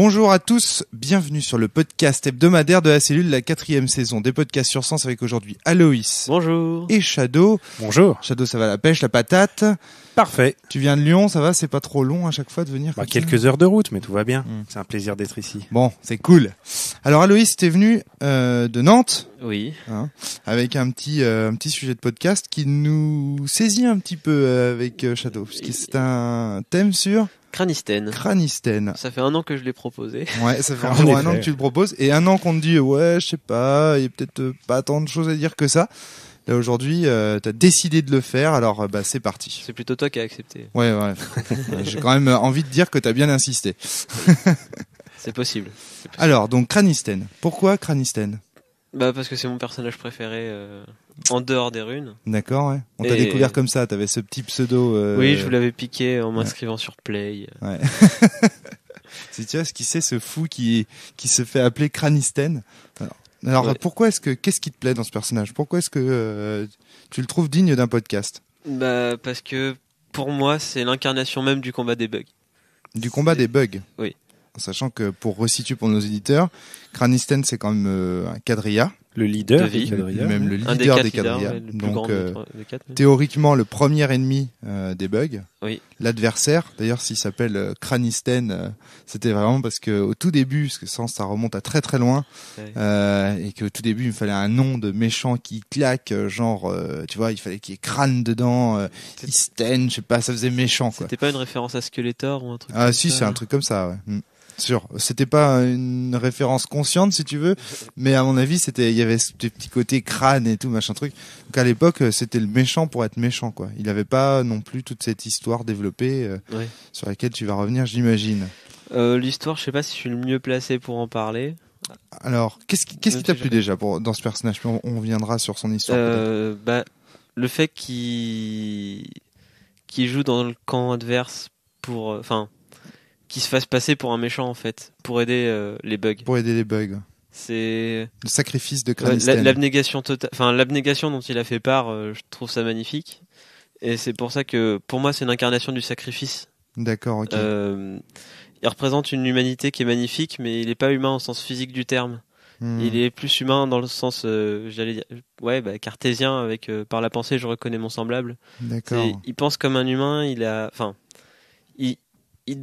Bonjour à tous, bienvenue sur le podcast hebdomadaire de la cellule, la 4e saison des podcasts sur Sens avec aujourd'hui Aloïs. Bonjour. Et Shadow. Bonjour. Shadow, ça va la pêche, la patate. Parfait. Tu viens de Lyon, ça va, c'est pas trop long à chaque fois de venir quelques heures de route, mais tout va bien. C'est un plaisir d'être ici. Bon, c'est cool. Alors Aloïs, t'es venu de Nantes. Oui. Avec un petit sujet de podcast qui nous saisit un petit peu avec Shadow, puisque c'est un thème sur Cranistène. Ça fait 1 an que je l'ai proposé. Ouais, ça fait environ 1 an que tu le proposes. Et 1 an qu'on te dit, ouais, je sais pas, il y a peut-être pas tant de choses à dire que ça. Là, aujourd'hui, t'as décidé de le faire, alors c'est parti. C'est plutôt toi qui as accepté. Ouais. J'ai quand même envie de dire que t'as bien insisté. C'est possible. Alors, donc, Cranistène. Pourquoi Cranistène ? Parce que c'est mon personnage préféré en dehors des runes. D'accord, ouais. On t'a découvert comme ça, t'avais ce petit pseudo. Oui, je vous l'avais piqué en m'inscrivant sur Play. Ouais. Tu vois ce qui c'est, ce fou qui se fait appeler Cranistène. Alors ouais. Qu'est-ce qui te plaît dans ce personnage ? Pourquoi est-ce que tu le trouves digne d'un podcast ? Parce que pour moi, c'est l'incarnation même du combat des bugs. Du combat des bugs ? Oui. Sachant que, pour resituer pour nos éditeurs, Cranistène, c'est quand même un quadrilla. Le leader des quadrillas. Même le leader des quadrillas. Donc, théoriquement, le premier ennemi des bugs. Oui. L'adversaire, d'ailleurs, s'il s'appelle Cranistène, c'était vraiment parce que au tout début, parce que ça remonte à très très loin, et qu'au tout début, il me fallait un nom de méchant qui claque, genre, tu vois, il fallait qu'il y ait crâne dedans, Isten, je sais pas, ça faisait méchant, quoi. C'était pas une référence à Skeletor ou un truc comme si, ça, c'est un truc comme ça, ouais. Sûr. C'était pas une référence consciente, si tu veux, mais à mon avis, il y avait ce petit côté crâne et tout, machin truc. Donc à l'époque, c'était le méchant pour être méchant, quoi. Il avait pas non plus toute cette histoire développée sur laquelle tu vas revenir, j'imagine. L'histoire, je sais pas si je suis le mieux placé pour en parler. Alors, qu'est-ce qui t'a plu déjà dans ce personnage ? Puis on reviendra sur son histoire. Le fait qu'il joue dans le camp adverse pour, qui se fasse passer pour un méchant en fait, pour aider les bugs. Pour aider les bugs. C'est le sacrifice de Cranistène. L'abnégation totale, l'abnégation dont il a fait part, je trouve ça magnifique. Et c'est pour ça que pour moi c'est l'incarnation du sacrifice. D'accord, ok. Il représente une humanité qui est magnifique, mais il n'est pas humain au sens physique du terme. Il est plus humain dans le sens, cartésien, avec par la pensée je reconnais mon semblable. D'accord. Il pense comme un humain, il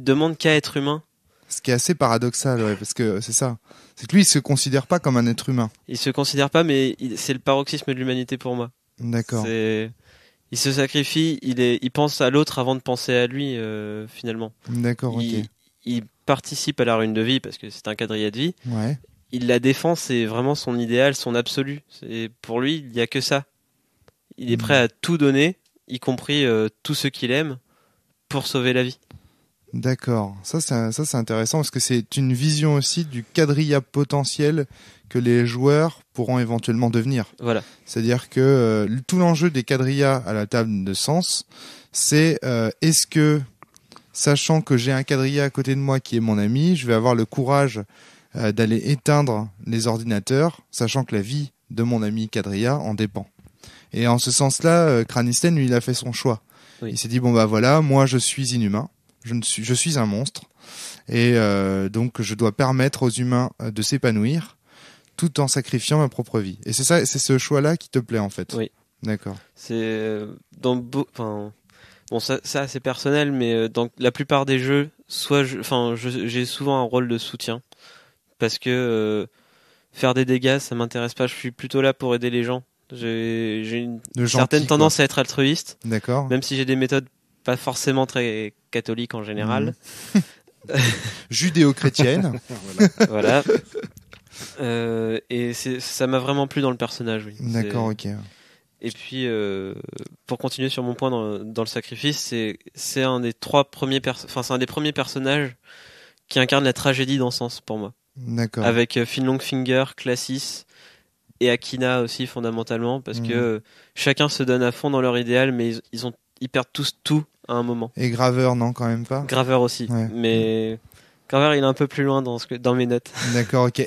demande qu'à être humain. Ce qui est assez paradoxal, ouais, parce que c'est ça. C'est que lui, il se considère pas comme un être humain. Il se considère pas, mais c'est le paroxysme de l'humanité pour moi. D'accord. Il se sacrifie, il pense à l'autre avant de penser à lui, finalement. D'accord, ok. Il participe à la rune de vie parce que c'est un quadrilla de vie. Ouais. Il la défend, c'est vraiment son idéal, son absolu. Pour lui, il n'y a que ça. Il est prêt à tout donner, y compris tout ce qu'il aime, pour sauver la vie. D'accord, ça c'est intéressant parce que c'est une vision aussi du quadrilla potentiel que les joueurs pourront éventuellement devenir. Voilà. C'est-à-dire que tout l'enjeu des quadrillas à la table de Sens, c'est est-ce que, sachant que j'ai un quadrilla à côté de moi qui est mon ami, je vais avoir le courage d'aller éteindre les ordinateurs, sachant que la vie de mon ami quadrilla en dépend. Et en ce sens-là, Cranistène, lui, il a fait son choix. Oui. Il s'est dit, voilà, moi je suis inhumain. Je suis un monstre et donc je dois permettre aux humains de s'épanouir tout en sacrifiant ma propre vie. Et c'est ce choix-là qui te plaît en fait. Oui. D'accord. C'est ça c'est personnel, mais dans la plupart des jeux, j'ai souvent un rôle de soutien parce que faire des dégâts, ça m'intéresse pas. Je suis plutôt là pour aider les gens. J'ai une certaine tendance à être altruiste. D'accord. Même si j'ai des méthodes pas forcément très catholique en général. Judéo-chrétienne. Voilà. Et ça m'a vraiment plu dans le personnage. Oui. D'accord, ok. Et puis, pour continuer sur mon point dans le sacrifice, c'est un des c'est un des premiers personnages qui incarne la tragédie dans Sens pour moi. D'accord. Avec Finn Longfinger, Classis et Akina aussi fondamentalement, parce que chacun se donne à fond dans leur idéal, mais ils perdent tous tout à un moment. Et Graveur, non, quand même pas. Graveur aussi, mais Carver, il est un peu plus loin dans mes notes. D'accord, ok.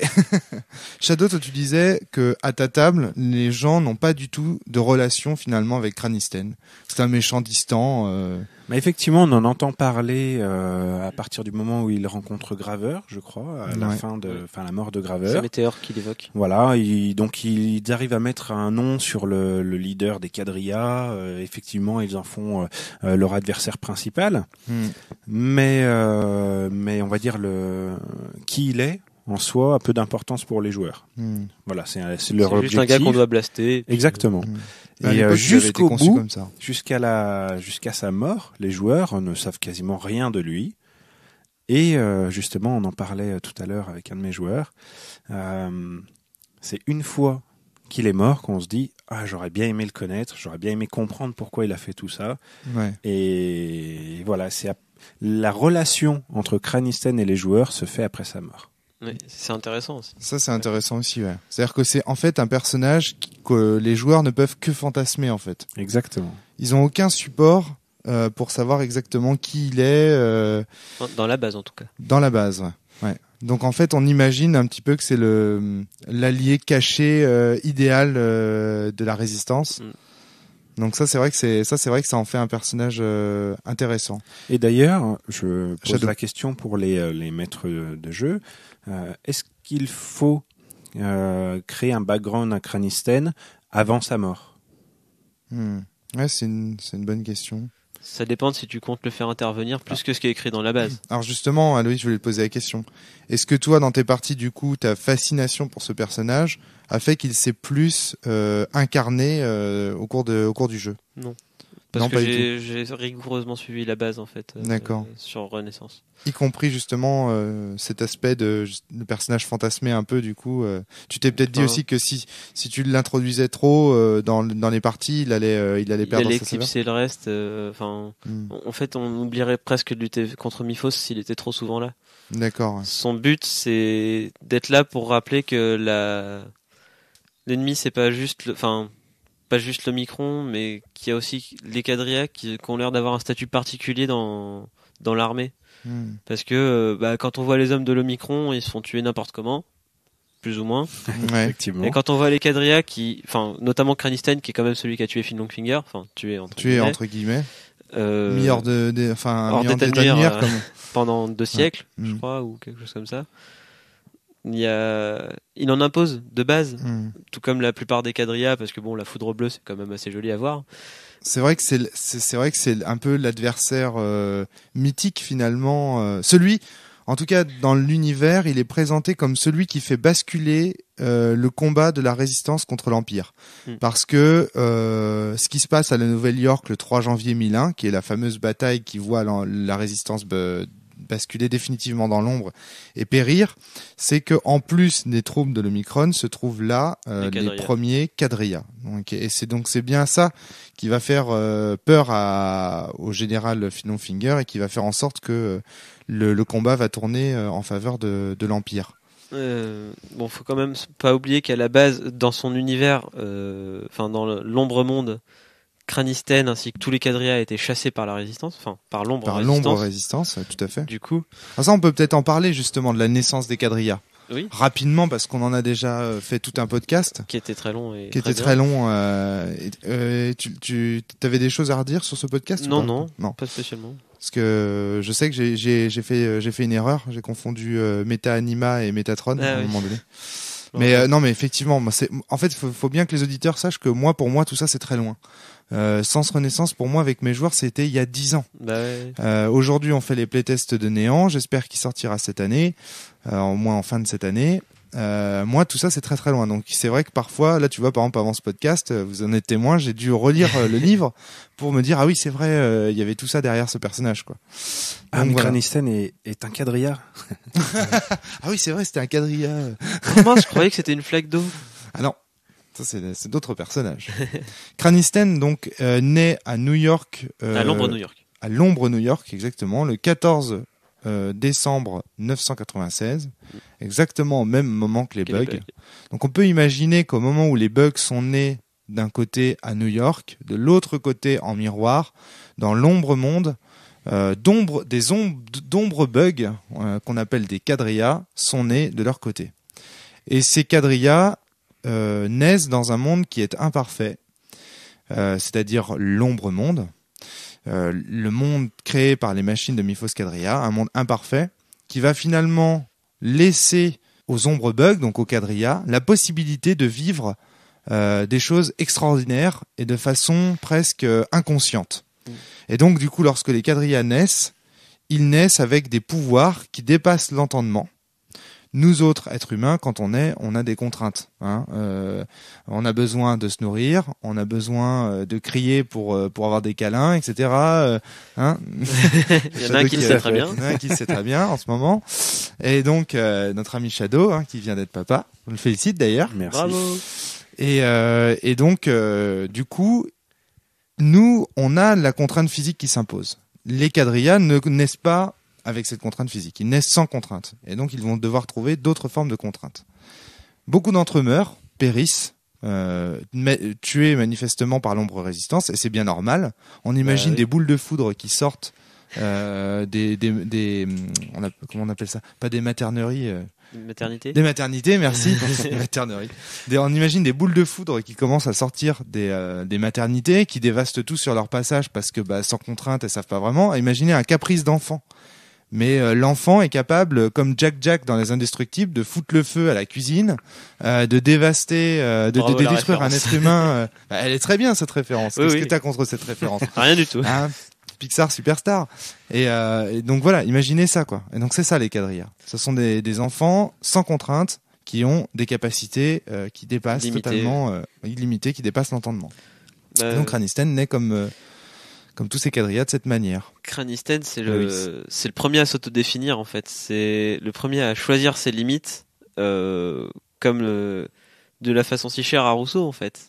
Shadow, toi, tu disais que à ta table, les gens n'ont pas du tout de relation finalement avec Cranisten. C'est un méchant distant. Mais effectivement, on en entend parler à partir du moment où il rencontre Graveur, je crois, à la la mort de C'est Graveur. Météore qui l'évoque. Voilà, donc ils arrivent à mettre un nom sur le leader des quadrillas. Effectivement, ils en font leur adversaire principal. Mais on va dire qui il est en soi a peu d'importance pour les joueurs. Voilà, c'est leur objectif. C'est juste un gars qu'on doit blaster. Exactement. Et jusqu'au bout, comme ça. jusqu'à sa mort, les joueurs ne savent quasiment rien de lui. Et justement, on en parlait tout à l'heure avec un de mes joueurs. C'est une fois qu'il est mort qu'on se dit « Ah, j'aurais bien aimé le connaître, j'aurais bien aimé comprendre pourquoi il a fait tout ça. » Et voilà, la relation entre Cranisten et les joueurs se fait après sa mort. Oui, c'est intéressant aussi. Ça, c'est intéressant aussi, ouais. C'est-à-dire que c'est en fait un personnage que les joueurs ne peuvent que fantasmer, en fait. Exactement. Ils ont aucun support pour savoir exactement qui il est. Dans la base, en tout cas. Dans la base, ouais. Donc en fait, on imagine un petit peu que c'est l'allié caché idéal de la résistance. Donc ça, c'est vrai que ça en fait un personnage intéressant. Et d'ailleurs, je pose Shadow. la question pour les maîtres de jeu. Est-ce qu'il faut créer un background à Cranisten avant sa mort? Ouais, c'est une bonne question. Ça dépend de si tu comptes le faire intervenir plus que ce qui est écrit dans la base. Alors justement, Aloïs, je voulais te poser la question. Est-ce que toi, dans tes parties, du coup, ta fascination pour ce personnage a fait qu'il s'est plus incarné au cours du jeu? Non. Parce que j'ai rigoureusement suivi la base, en fait, sur Renaissance. Y compris justement cet aspect de personnage fantasmé un peu, du coup. Tu t'es peut-être dit aussi que si tu l'introduisais trop dans les parties, il allait perdre sa saveur. éclipser le reste. En fait, on oublierait presque de lutter contre Miphos s'il était trop souvent là. D'accord. Son but, c'est d'être là pour rappeler que l'ennemi, c'est pas juste pas juste l'Omicron, mais qu'il y a aussi les quadrillas qui ont l'air d'avoir un statut particulier dans l'armée. Parce que quand on voit les hommes de l'Omicron, ils se font tuer n'importe comment, plus ou moins. Ouais. Effectivement. Et quand on voit les quadrillas notamment Cranisten, qui est quand même celui qui a tué Finn Longfinger, tué entre guillemets, mis hors d'état de nuire, pendant 2 siècles, je crois, ou quelque chose comme ça. Il en impose de base, tout comme la plupart des quadrillas, parce que la foudre bleue, c'est quand même assez joli à voir. C'est vrai que c'est un peu l'adversaire mythique finalement. Celui, en tout cas dans l'univers, il est présenté comme celui qui fait basculer le combat de la résistance contre l'Empire. Parce que ce qui se passe à la Nouvelle-York le 3 janvier 1001, qui est la fameuse bataille qui voit la résistance basculer définitivement dans l'ombre et périr, c'est que en plus des troupes de l'Omicron se trouvent là les premiers quadrillas. Et c'est bien ça qui va faire peur au général Finn Longfinger et qui va faire en sorte que le combat va tourner en faveur de l'Empire. Faut quand même pas oublier qu'à la base, dans son univers, dans l'ombre monde, Cranisten ainsi que tous les quadrillas étaient chassés par la résistance, par l'ombre résistance, tout à fait. Du coup, ça on peut peut-être en parler justement de la naissance des quadrillas. Oui. Rapidement, parce qu'on en a déjà fait tout un podcast qui était très long tu avais des choses à redire sur ce podcast? Non, pas spécialement. Parce que je sais que j'ai fait une erreur, j'ai confondu Meta Anima et Metatron à un moment donné. Mais non, mais effectivement, en fait, faut bien que les auditeurs sachent que pour moi, tout ça, c'est très loin. Sens Renaissance, pour moi, avec mes joueurs, c'était il y a 10 ans. Aujourd'hui, on fait les playtests de Néant. J'espère qu'il sortira cette année, au moins en fin de cette année. Moi, tout ça, c'est très très loin. Donc, c'est vrai que parfois, là, tu vois, par exemple, avant ce podcast, vous en êtes témoin, j'ai dû relire le livre pour me dire, ah oui, c'est vrai, il y avait tout ça derrière ce personnage, quoi. Donc, Cranisten est un quadrilla. Ah oui, c'est vrai, c'était un quadrilla. Comment je croyais que c'était une flaque d'eau. Ah non. Ça, c'est d'autres personnages. Cranisten, donc, naît à New York. À l'ombre New York. À l'ombre New York, exactement, le 14 décembre 996, exactement au même moment que les bugs. Donc, on peut imaginer qu'au moment où les bugs sont nés d'un côté à New York, de l'autre côté en miroir, dans l'ombre monde, d'ombres bugs qu'on appelle des quadrillas sont nés de leur côté. Et ces quadrillas naissent dans un monde qui est imparfait, c'est-à-dire l'ombre monde, le monde créé par les machines de Myphos Quadrilla, un monde imparfait qui va finalement laisser aux ombres bugs, donc aux quadrillas, la possibilité de vivre des choses extraordinaires et de façon presque inconsciente. Et donc, du coup, lorsque les quadrillas naissent, ils naissent avec des pouvoirs qui dépassent l'entendement. Nous autres, êtres humains, quand on a des contraintes. On a besoin de se nourrir, on a besoin de crier pour avoir des câlins, etc. Il y en a un qui le sait très bien. Il y en a un qui le sait très bien en ce moment. Et donc, notre ami Shadow, qui vient d'être papa, on le félicite d'ailleurs. Merci. Bravo. Et donc, du coup, nous, on a la contrainte physique qui s'impose. Les quadrillas ne naissent pas avec cette contrainte physique. Ils naissent sans contrainte. Et donc, ils vont devoir trouver d'autres formes de contraintes. Beaucoup d'entre eux meurent, périssent, tués manifestement par l'ombre résistance, et c'est bien normal. On imagine des boules de foudre qui sortent comment on appelle ça? Pas des materneries. Maternité. Des maternités, merci. Des materneries. On imagine des boules de foudre qui commencent à sortir des maternités, qui dévastent tout sur leur passage parce que sans contrainte, elles savent pas vraiment. Imaginez un caprice d'enfant. Mais l'enfant est capable, comme Jack dans Les Indestructibles, de foutre le feu à la cuisine, de dévaster, de détruire un être humain. Elle est très bien cette référence. Qu'est-ce que t'as contre cette référence? Rien du tout. Pixar Superstar. Et donc voilà, imaginez ça quoi. Et donc c'est ça les quadrillas. Ce sont des enfants sans contrainte qui ont des capacités qui dépassent totalement illimitées, qui dépassent l'entendement. Donc Cranisten naît comme tous ces quadrillas de cette manière. Cranisten, c'est le premier à s'autodéfinir en fait. C'est le premier à choisir ses limites, comme de la façon si chère à Rousseau en fait.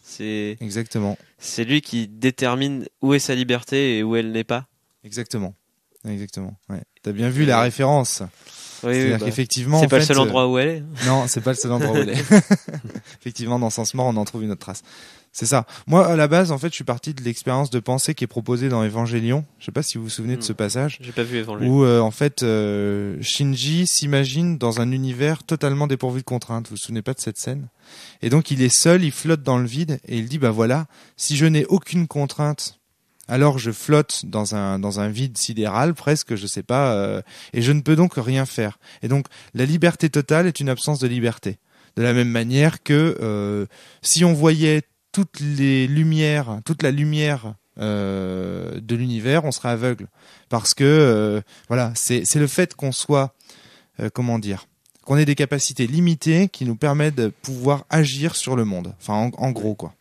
Exactement. C'est lui qui détermine où est sa liberté et où elle n'est pas. Exactement. Ouais. T'as bien vu la référence. Oui, qu'effectivement, c'est pas le seul endroit où elle est. Non, c'est pas le seul endroit où elle est. Effectivement, dans Sens Mort, on en trouve une autre trace. C'est ça. Moi, à la base, en fait, je suis parti de l'expérience de pensée qui est proposée dans Évangélion. Je sais pas si vous vous souvenez de ce passage. J'ai pas vu Évangélion. Où, en fait, Shinji s'imagine dans un univers totalement dépourvu de contraintes. Vous vous souvenez pas de cette scène? Et donc, il est seul, il flotte dans le vide, et il dit, voilà, si je n'ai aucune contrainte, alors je flotte dans un vide sidéral, presque, je sais pas, et je ne peux donc rien faire. Et donc, la liberté totale est une absence de liberté. De la même manière que, si on voyait toute la lumière de l'univers, on serait aveugle parce que c'est le fait qu'on soit qu'on ait des capacités limitées qui nous permettent de pouvoir agir sur le monde. Enfin, en gros quoi.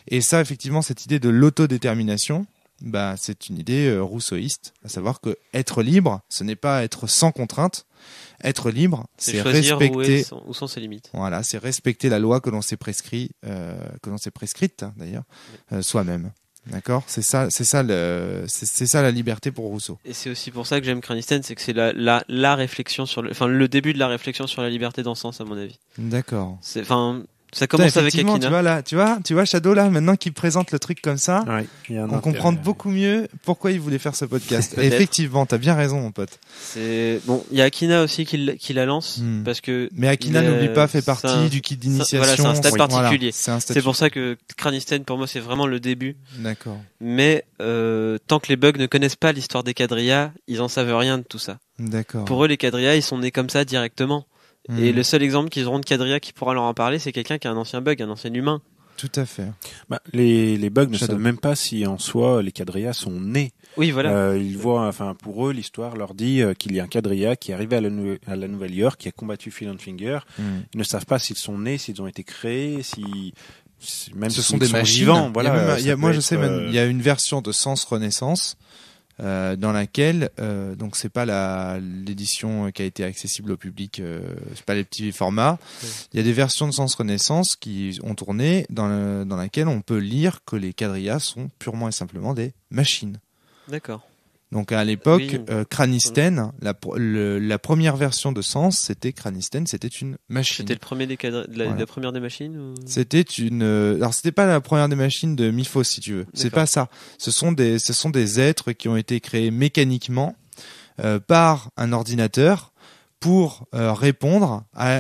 Et ça, effectivement, cette idée de l'autodétermination, c'est une idée rousseauiste, à savoir que être libre, ce n'est pas être sans contrainte. Être libre, c'est respecter où sont ses limites. Voilà, c'est respecter la loi que l'on s'est prescrite d'ailleurs, soi-même. D'accord, c'est ça la liberté pour Rousseau. Et c'est aussi pour ça que j'aime Cranisten, c'est que c'est la réflexion sur le début de la réflexion sur la liberté dans ce sens, à mon avis. D'accord. Ça commence avec Akina. Tu vois Shadow là, maintenant qu'il présente le truc comme ça, on comprend beaucoup mieux pourquoi il voulait faire ce podcast. Et effectivement, t'as bien raison, mon pote. Il y a Akina aussi qui la lance parce que. Mais Akina, n'oublie pas, fait partie du kit d'initiation. Voilà, c'est un stade particulier. Voilà, c'est pour ça que Cranisten, pour moi, c'est vraiment le début. D'accord. Mais tant que les bugs ne connaissent pas l'histoire des quadrillas, ils en savent rien de tout ça. D'accord. Pour eux, les quadrillas, ils sont nés comme ça directement. Et le seul exemple qu'ils auront de quadrilla qui pourra leur en parler, c'est quelqu'un qui a un ancien bug, un ancien humain. Tout à fait. Les bugs ne savent même pas si en soi les quadrillas sont nés. Oui, voilà. Ils voient, pour eux, l'histoire leur dit qu'il y a un quadrilla qui est arrivé à la Nouvelle-York, qui a combattu Phil Finger. Ils ne savent pas s'ils sont nés, s'ils ont été créés, même ce sont des machines vivants. Voilà. Moi, je sais, il y a une version de Sens Renaissance. Dans laquelle donc c'est pas l'édition qui a été accessible au public, c'est pas les petits formats. Il y a des versions de Sens Renaissance qui ont tourné dans laquelle on peut lire que les quadrillas sont purement et simplement des machines. D'accord. Donc à l'époque, Oui. Cranisten, la première version de Sens, c'était Cranisten, c'était une machine. C'était le premier des Voilà. la première des machines ou... C'était une. Alors c'était pas la première des machines de Miphos, si tu veux. C'est D'accord. pas ça. Ce sont des êtres qui ont été créés mécaniquement par un ordinateur pour répondre à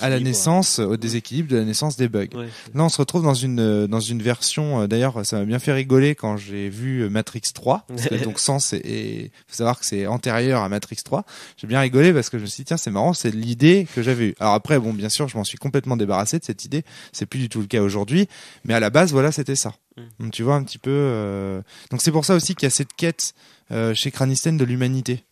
la naissance, au déséquilibre de la naissance des bugs. Ouais. Là, on se retrouve dans une version. D'ailleurs, ça m'a bien fait rigoler quand j'ai vu Matrix 3. Parce que, donc, Sens faut savoir que c'est antérieur à Matrix 3. J'ai bien rigolé parce que je me suis dit, tiens, c'est marrant, c'est l'idée que j'avais eue. Alors après, bon, bien sûr, je m'en suis complètement débarrassé de cette idée. C'est plus du tout le cas aujourd'hui. Mais à la base, voilà, c'était ça. Donc, tu vois un petit peu. Donc, c'est pour ça aussi qu'il y a cette quête chez Cranisten de l'humanité.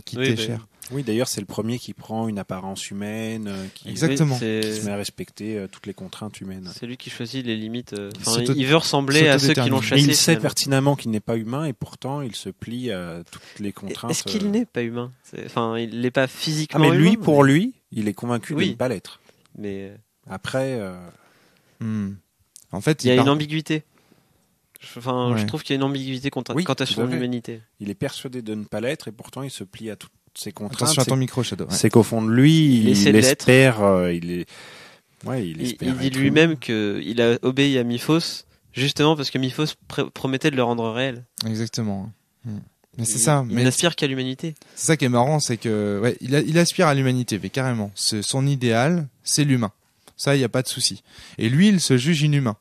Qui Oui, t'est bah, cher. Oui, d'ailleurs, c'est le premier qui prend une apparence humaine, qui Exactement. Oui, qui se c'est met à respecter toutes les contraintes humaines. c'est lui qui choisit les limites. S'auto- Il veut ressembler à ceux qui l'ont s'autodétermine. chassé. Mais il sait finalement. pertinemment qu'il n'est pas humain et pourtant il se plie à toutes les contraintes. Est-ce qu'il n'est pas humain? Enfin, il n'est pas Ah, physiquement mais lui, humain, pour lui, il est convaincu de Oui. ne pas l'être. mais Après, En fait, il y a part- une ambiguïté. Enfin, je Ouais. trouve qu'il y a une ambiguïté quant Oui, à tout son à fait. humanité. il est persuadé de ne pas l'être et pourtant il se plie à toutes ces contraintes. Attention à ton micro, Shadow. Ouais. C'est qu'au fond de lui, Il essaie de l'être. espère, il Il espère dit être lui-même qu'il a obéi à Miphos justement parce que Miphos promettait de le rendre réel. Exactement. Mais c'est Il- ça. Il Mais n'aspire qu'à l'humanité. c'est ça qui est marrant, c'est que ouais, il aspire à l'humanité, mais carrément. Son idéal, c'est l'humain. Ça, il n'y a pas de souci. Et lui, il se juge inhumain.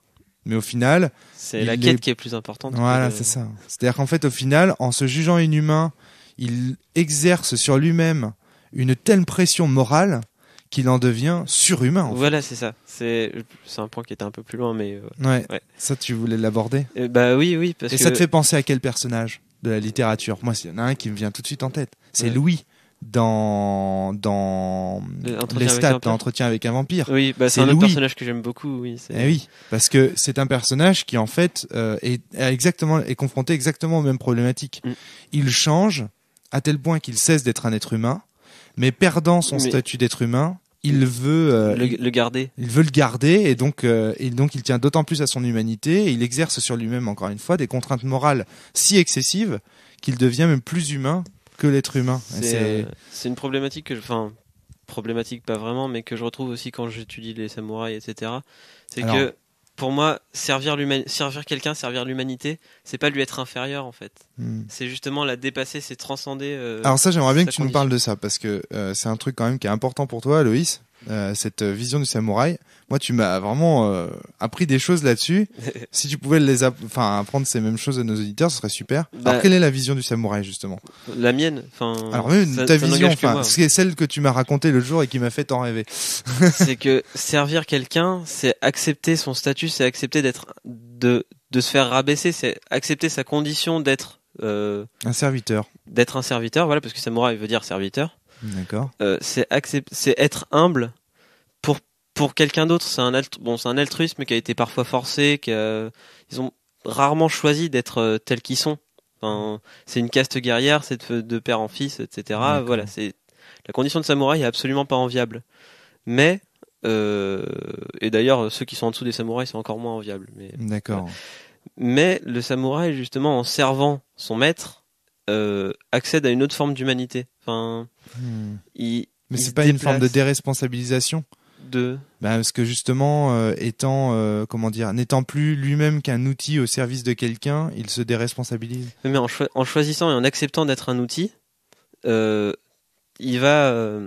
Mais au final, C'est Il la est- quête qui est plus importante. voilà, que c'est ça. C'est-à-dire qu'en fait, au final, en se jugeant inhumain, il exerce sur lui-même une telle pression morale qu'il en devient surhumain. En fait. Voilà, c'est ça. C'est un point qui était un peu plus loin, mais Ouais. Ouais. Ça, tu voulais l'aborder. bah oui, parce Et que ça te fait penser à quel personnage de la littérature? Moi, il y en a un qui me vient tout de suite en tête. C'est Ouais. Louis dans Entretien les avec un stats vampire. d'Entretien avec un vampire. Oui, bah C'est c'est un autre Louis. personnage que j'aime beaucoup. Oui, Eh oui, parce que c'est un personnage qui en fait est confronté exactement aux mêmes problématiques. Mm. Il change à tel point qu'il cesse d'être un être humain, mais perdant son Mais- statut d'être humain, il veut le garder. il veut le garder et donc il tient d'autant plus à son humanité et il exerce sur lui-même encore une fois des contraintes morales si excessives qu'il devient même plus humain que l'être humain. Et C'est une problématique problématique pas vraiment, mais que je retrouve aussi quand j'étudie les samouraïs, etc. C'est Alors- que pour moi, servir quelqu'un, servir l'humanité, c'est pas lui être inférieur en fait. Hmm. C'est justement la dépasser, c'est transcender. Alors ça, j'aimerais bien sa que tu nous condition. parles de ça, parce que c'est un truc quand même qui est important pour toi, Loïs, cette vision du samouraï. Moi, tu m'as vraiment appris des choses là-dessus. Si tu pouvais apprendre ces mêmes choses à nos auditeurs, ce serait super. Bah, Alors, quelle est la vision du samouraï, justement? La mienne, Alors, même ça- ta ça vision, n'engage que moi. c'est celle que tu m'as racontée le jour et qui m'a fait tant rêver. C'est que servir quelqu'un, c'est accepter son statut, c'est accepter de se faire rabaisser, c'est accepter sa condition d'être Un serviteur. un serviteur, voilà, parce que samouraï veut dire serviteur. D'accord. C'est être humble pour quelqu'un d'autre. C'est un altruisme qui a été parfois forcé, ils ont rarement choisi d'être tels qu'ils sont. Enfin, c'est une caste guerrière, c'est de père en fils, etc. D'accord. Voilà, c'est la condition de samouraï est absolument pas enviable. Mais et d'ailleurs ceux qui sont en dessous des samouraïs sont encore moins enviables. D'accord. Mais le samouraï, justement, en servant son maître, accède à une autre forme d'humanité. Enfin, Hmm. il Mais il c'est se pas une forme de déplace déresponsabilisation? de Parce que justement, n'étant plus lui-même qu'un outil au service de quelqu'un, il se déresponsabilise. Mais en choisissant et en acceptant d'être un outil, il va,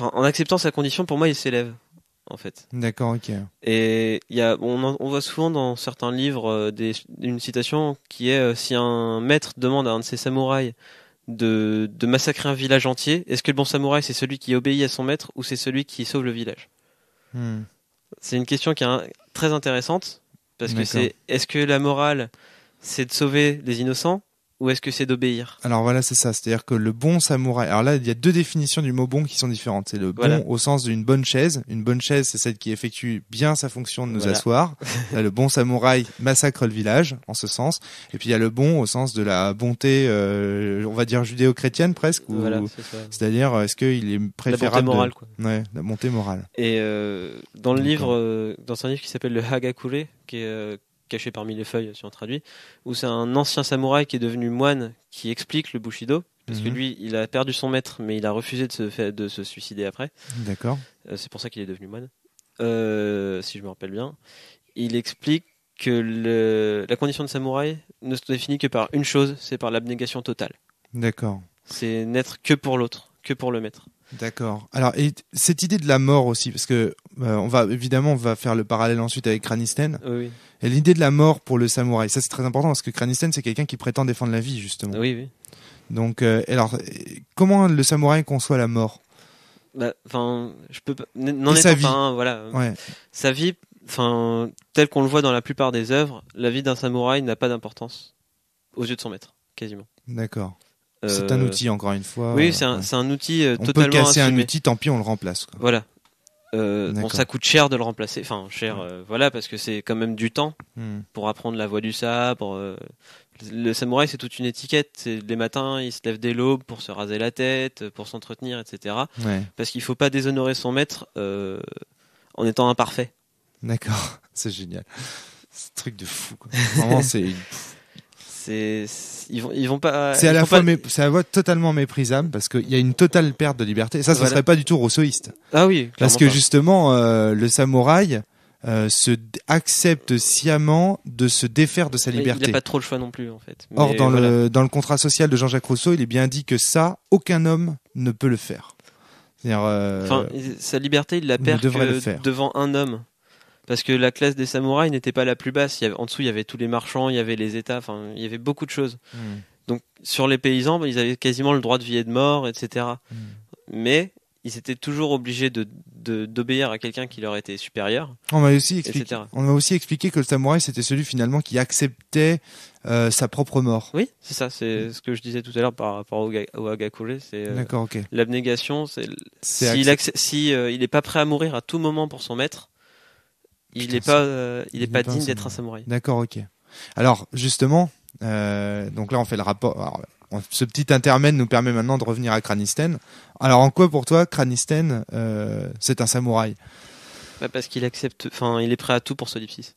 en acceptant sa condition, pour moi, il s'élève, en fait. D'accord, ok. Et on voit souvent dans certains livres une citation qui est si un maître demande à un de ses samouraïs de massacrer un village entier, est-ce que le bon samouraï c'est celui qui obéit à son maître ou c'est celui qui sauve le village? Hmm. C'est une question qui est très intéressante parce que D'accord. est-ce que la morale c'est de sauver les innocents ou est-ce que c'est d'obéir? Alors voilà, c'est ça. C'est-à-dire que le bon samouraï. Alors là, il y a deux définitions du mot bon qui sont différentes. C'est le bon Voilà. au sens d'une bonne chaise. Une bonne chaise, c'est celle qui effectue bien sa fonction de nous Voilà. asseoir. Là, le bon samouraï massacre le village, en ce sens. Et puis il y a le bon au sens de la bonté, on va dire judéo-chrétienne presque. Ou, Voilà, c'est ça. c'est-à-dire, est-ce qu'il est La bonté préférable morale, quoi. Ouais, la bonté morale. Et dans le D'accord. livre, dans un livre qui s'appelle le Hagakure, qui caché parmi les feuilles si on traduit, où c'est un ancien samouraï qui est devenu moine qui explique le Bushido, parce que lui, il a perdu son maître, mais il a refusé de se suicider après. D'accord. C'est pour ça qu'il est devenu moine, si je me rappelle bien. Il explique que la condition de samouraï ne se définit que par une chose, c'est par l'abnégation totale. D'accord. C'est n'être que pour l'autre, que pour le maître. D'accord. Alors, et cette idée de la mort aussi, parce que on va faire le parallèle ensuite avec Cranisten. Oui, Et l'idée de la mort pour le samouraï, ça c'est très important parce que Cranisten c'est quelqu'un qui prétend défendre la vie justement. oui. Donc, alors, comment le samouraï conçoit la mort? Enfin, je peux pas. N'en Et sa étant vie. pas un, voilà. Ouais. Sa vie, enfin, tel qu'on le voit dans la plupart des œuvres, la vie d'un samouraï n'a pas d'importance aux yeux de son maître, quasiment. D'accord. C'est un outil encore une fois. Oui, c'est un outil On totalement peut casser un assumé. outil, tant pis, on le remplace. Quoi. Voilà. Bon, D'accord. ça coûte cher de le remplacer. Enfin, cher, voilà, parce que c'est quand même du temps Hmm. pour apprendre la voie du sabre. Le samouraï, c'est toute une étiquette. C'est les matins, il se lève dès l'aube pour se raser la tête, pour s'entretenir, etc. Ouais. Parce qu'il faut pas déshonorer son maître en étant imparfait. D'accord. C'est génial. C'est un truc de fou. Quoi. Vraiment, Ils vont pas. c'est à ils la font fois, pas- c'est à la fois totalement méprisable parce qu'il y a une totale perte de liberté. Et ça Voilà. serait pas du tout rousseauiste. Ah oui. Parce clairement que pas. justement, le samouraï accepte sciemment de se défaire de sa Il liberté. n'a pas trop le choix non plus, en fait. Or, Mais dans voilà. le contrat social de Jean-Jacques Rousseau, il est bien dit que ça, aucun homme ne peut le faire. C'est-à-dire, Enfin, sa liberté, il la ne perd devrait le que faire. devant un homme. Parce que la classe des samouraïs n'était pas la plus basse. En dessous, il y avait tous les marchands, il y avait les États, enfin, il y avait beaucoup de choses. Donc, sur les paysans, ils avaient quasiment le droit de vie et de mort, etc. Mais ils étaient toujours obligés d'obéir à quelqu'un qui leur était supérieur. On m'a aussi expliqué, Etc. on m'a aussi expliqué que le samouraï c'était celui finalement qui acceptait sa propre mort. Oui, c'est ça, c'est ce que je disais tout à l'heure par rapport au Hagakure. C'est D'accord, ok. l'abnégation, c'est C'est si il est pas prêt à mourir à tout moment pour son maître, il Putain, est pas il est pas pas un digne d'être un samouraï. samouraï. D'accord, ok. Alors justement, donc là on fait le rapport. Alors, ce petit intermède nous permet maintenant de revenir à Cranisten. Alors en quoi pour toi Cranisten c'est un samouraï? Parce qu'il accepte, enfin, il est prêt à tout pour Solipsis.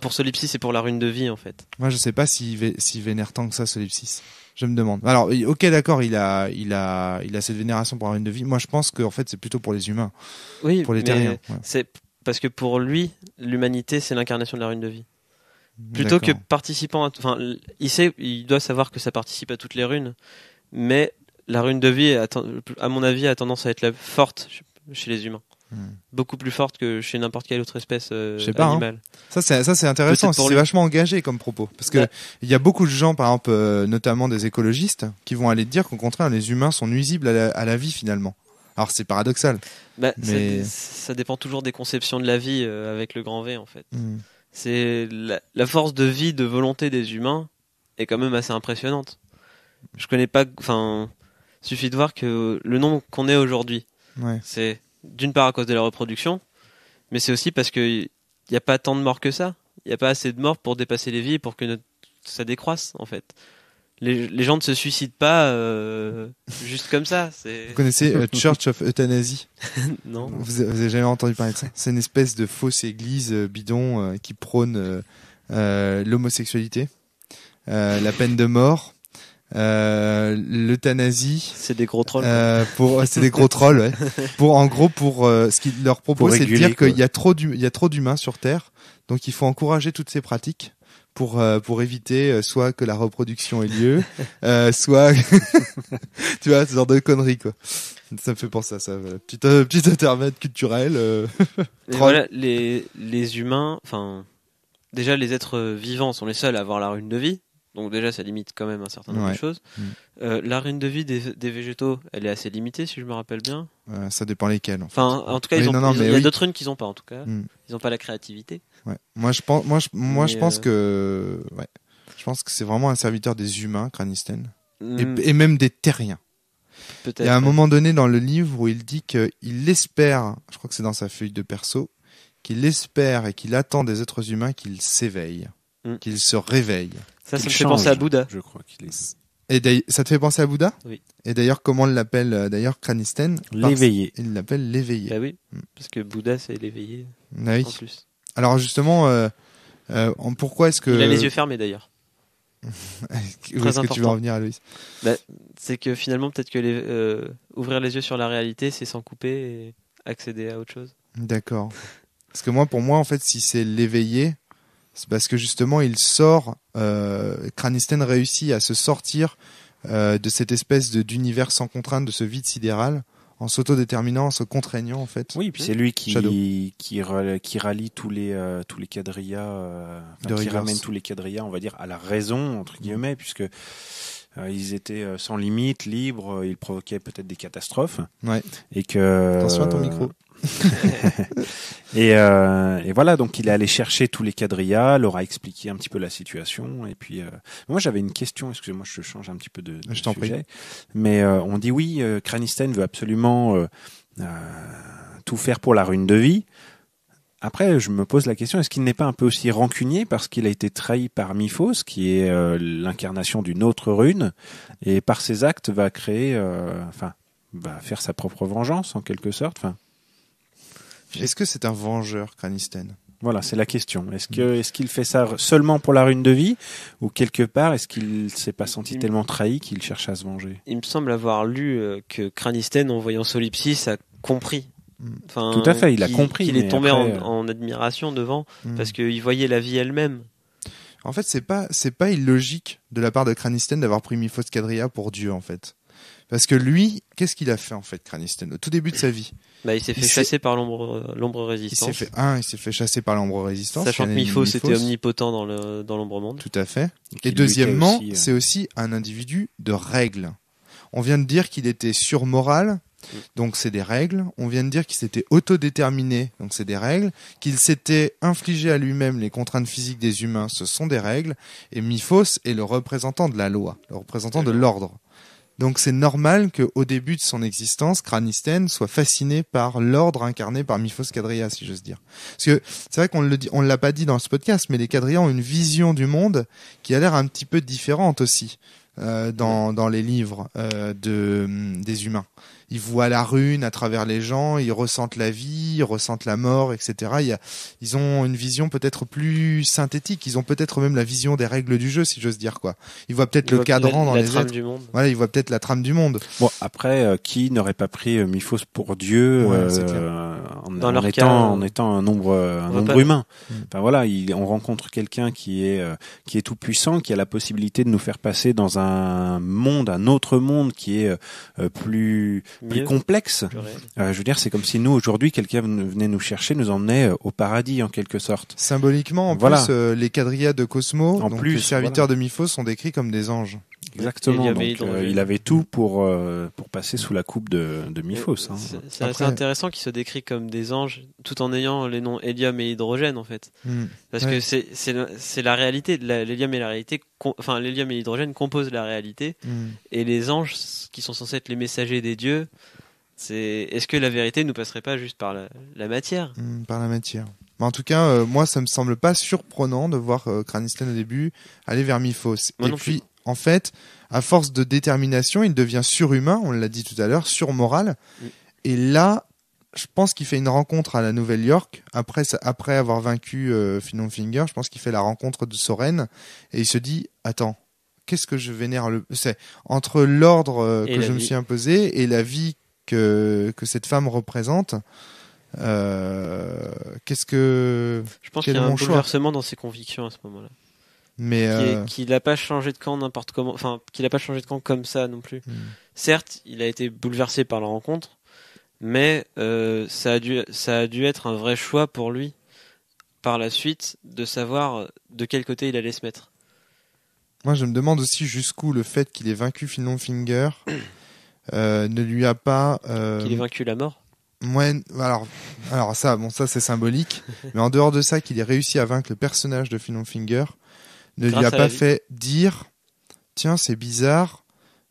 Pour Solipsis et pour la rune de vie en fait. Moi je sais pas s'il vénère tant que ça Solipsis. Je me demande. Alors ok d'accord, il a cette vénération pour la rune de vie. Moi je pense que en fait c'est plutôt pour les humains, Oui, pour les mais terriens. Ouais. c'est parce que pour lui, l'humanité c'est l'incarnation de la rune de vie. Plutôt que D'accord. participant, il doit savoir que ça participe à toutes les runes, mais la rune de vie, à mon avis, a tendance à être la forte chez les humains. Beaucoup plus forte que chez n'importe quelle autre espèce Je sais pas, animale. Ça c'est intéressant, Peut-être pour c'est lui. vachement engagé comme propos parce que Bah. il y a beaucoup de gens par exemple notamment des écologistes qui vont aller dire qu'au contraire les humains sont nuisibles à la vie finalement. Alors c'est paradoxal. Mais- Ça dépend toujours des conceptions de la vie avec le grand V en fait. Hmm. C'est la force de vie, de volonté des humains est quand même assez impressionnante. Je connais pas, suffit de voir que le nombre qu'on est aujourd'hui, Ouais. c'est d'une part à cause de la reproduction, mais c'est aussi parce qu'il n'y a pas tant de morts que ça. Il n'y a pas assez de morts pour dépasser les vies, pour que ça décroisse, en fait. Les gens ne se suicident pas juste comme ça. Vous connaissez Church of Euthanasie? Non. Vous avez jamais entendu parler de ça? C'est une espèce de fausse église bidon qui prône l'homosexualité, la peine de mort, l'euthanasie. C'est des gros trolls. C'est des gros trolls, ouais. En gros, ce qu'ils leur proposent, Pour c'est de réguler, dire quoi. qu'il y y a trop d'humains sur Terre, donc il faut encourager toutes ces pratiques pour éviter soit que la reproduction ait lieu, soit tu vois ce genre de conneries quoi. Ça me fait penser à ça. Voilà. Petit intermède culturel. Et troll. voilà, les humains, déjà les êtres vivants sont les seuls à avoir la rune de vie. Donc déjà, ça limite quand même un certain nombre Ouais. de choses. La rune de vie des végétaux, elle est assez limitée, si je me rappelle bien. Ça dépend lesquels. En tout cas, Oui, il y a oui. d'autres runes qu'ils n'ont pas, en tout cas. Mm. Ils n'ont pas la créativité. Ouais. Moi, je pense Mais, que, ouais. Je pense que c'est vraiment un serviteur des humains, Cranisten, Mm, et même des terriens. peut-être. Il y a un ouais. moment donné dans le livre où il dit qu'il espère, je crois que c'est dans sa feuille de perso, qu'il espère et qu'il attend des êtres humains qu'ils s'éveillent, Mm. qu'ils se réveillent. Ça me Il fait penser à change, Bouddha. Je crois qu'il est Et ça te fait penser à Bouddha? Oui. Et d'ailleurs, comment on l'appelle d'ailleurs Cranisten? l'éveillé. Il l'appelle l'éveillé. Bah oui, parce que Bouddha, c'est l'éveillé Ah oui. en plus. Alors justement, Pourquoi est-ce que... Il a les yeux fermés d'ailleurs. Où est-ce que tu veux en venir, Aloïs? C'est que finalement, peut-être que ouvrir les yeux sur la réalité, c'est s'en couper et accéder à autre chose. D'accord. Parce que pour moi, en fait, si c'est l'éveillé, c'est parce que justement, il sort. Cranisten réussit à se sortir de cette espèce d'univers sans contrainte, de ce vide sidéral, en s'autodéterminant, en se contraignant, en fait. Oui, puis c'est lui Shadow. qui rallie tous les quadrillas, qui ramène tous les quadrillas, on va dire, à la raison, entre guillemets, puisque ils étaient sans limite, libres, ils provoquaient peut-être des catastrophes. Ouais. Et que... Attention à ton micro. et voilà, donc il est allé chercher tous les quadrillas, leur a expliqué un petit peu la situation, et puis moi j'avais une question, excusez-moi, je change un petit peu de Je t'en sujet, prie. mais on dit oui, Cranisten veut absolument tout faire pour la rune de vie. Après, je me pose la question, est-ce qu'il n'est pas un peu aussi rancunier parce qu'il a été trahi par Miphos, qui est l'incarnation d'une autre rune, et par ses actes va créer, va faire sa propre vengeance en quelque sorte. Est-ce que c'est un vengeur, Cranisten? Voilà, c'est la question. Est-ce qu'il fait ça seulement pour la rune de vie, ou quelque part est-ce qu'il s'est pas senti tellement trahi qu'il cherche à se venger? Il me semble avoir lu que Cranisten, en voyant Solipsis, a compris. Enfin, tout à fait, il a compris. Qu'il est tombé après, en admiration devant, parce qu'il voyait la vie elle-même. En fait, c'est pas illogique de la part de Cranisten d'avoir pris Miphos Quadrilla pour Dieu, en fait. Parce que lui, qu'est-ce qu'il a fait, en fait, Cranisten, au tout début de sa vie? Il s'est fait chasser par l'ombre résistance. Il s'est fait chasser par l'ombre résistance. Sachant que Miphos était omnipotent dans l'ombre monde. Tout à fait. Et deuxièmement, c'est aussi un individu de règles. On vient de dire qu'il était surmoral, donc c'est des règles. On vient de dire qu'il s'était autodéterminé, donc c'est des règles. Qu'il s'était infligé à lui-même les contraintes physiques des humains, ce sont des règles. Et Miphos est le représentant de la loi, le représentant de l'ordre. Donc c'est normal qu'au début de son existence, Cranisten soit fasciné par l'ordre incarné par Miphos Quadrilla, si j'ose dire. Parce que c'est vrai on l'a pas dit dans ce podcast, mais les Quadrillas ont une vision du monde qui a l'air un petit peu différente aussi dans les livres des humains. Ils voient la rune à travers les gens, ils ressentent la vie, ils ressentent la mort, etc. Ils ont une vision peut-être plus synthétique. Ils ont peut-être même la vision des règles du jeu, si j'ose dire, quoi. Ils voient peut-être le cadran dans les êtres. Voilà, ils voient peut-être la trame du monde. Bon, après, qui n'aurait pas pris Miphos pour Dieu en étant un nombre humain. Enfin voilà, on rencontre quelqu'un qui est tout puissant, qui a la possibilité de nous faire passer dans un autre monde qui est plus complexe. Je veux dire, c'est comme si nous, aujourd'hui, quelqu'un venait nous chercher, nous emmenait au paradis, en quelque sorte. Symboliquement, en plus, les quadrillas de Cosmo, les serviteurs de Miphos, sont décrits comme des anges. Exactement. Donc, il avait tout pour passer sous la coupe de Miphos. C'est assez intéressant qu'ils se décrivent comme des anges, tout en ayant les noms hélium et hydrogène, en fait. Parce que c'est la réalité. L'hélium et la réalité, l'hélium et l'hydrogène composent la réalité. Et les anges, qui sont censés être les messagers des dieux, est-ce que la vérité nous passerait pas juste par la matière? Par la matière. Mais en tout cas, moi, ça me semble pas surprenant de voir Cranisten au début aller vers Miphos. Et puis, en fait, à force de détermination, il devient surhumain, on l'a dit tout à l'heure, surmoral. Et là, je pense qu'il fait une rencontre à la Nouvelle-York, après avoir vaincu Finon Finger, je pense qu'il fait la rencontre de Soren, et il se dit, attends, qu'est-ce que je vénère c'est entre l'ordre que je me suis imposé et la vie que cette femme représente. Qu'est-ce que je pense qu'il y a un bouleversement dans ses convictions à ce moment-là. Mais qu'il n'a pas changé de camp n'importe comment, qu'il n'a pas changé de camp comme ça non plus. Certes, il a été bouleversé par la rencontre, mais ça a dû être un vrai choix pour lui par la suite de savoir de quel côté il allait se mettre. Moi, je me demande aussi jusqu'où le fait qu'il ait vaincu Finon Finger ne lui a pas qu'il ait vaincu la mort. Ouais, alors ça c'est symbolique, mais en dehors de ça, qu'il ait réussi à vaincre le personnage de Finon Finger ne lui a pas fait dire tiens, c'est bizarre,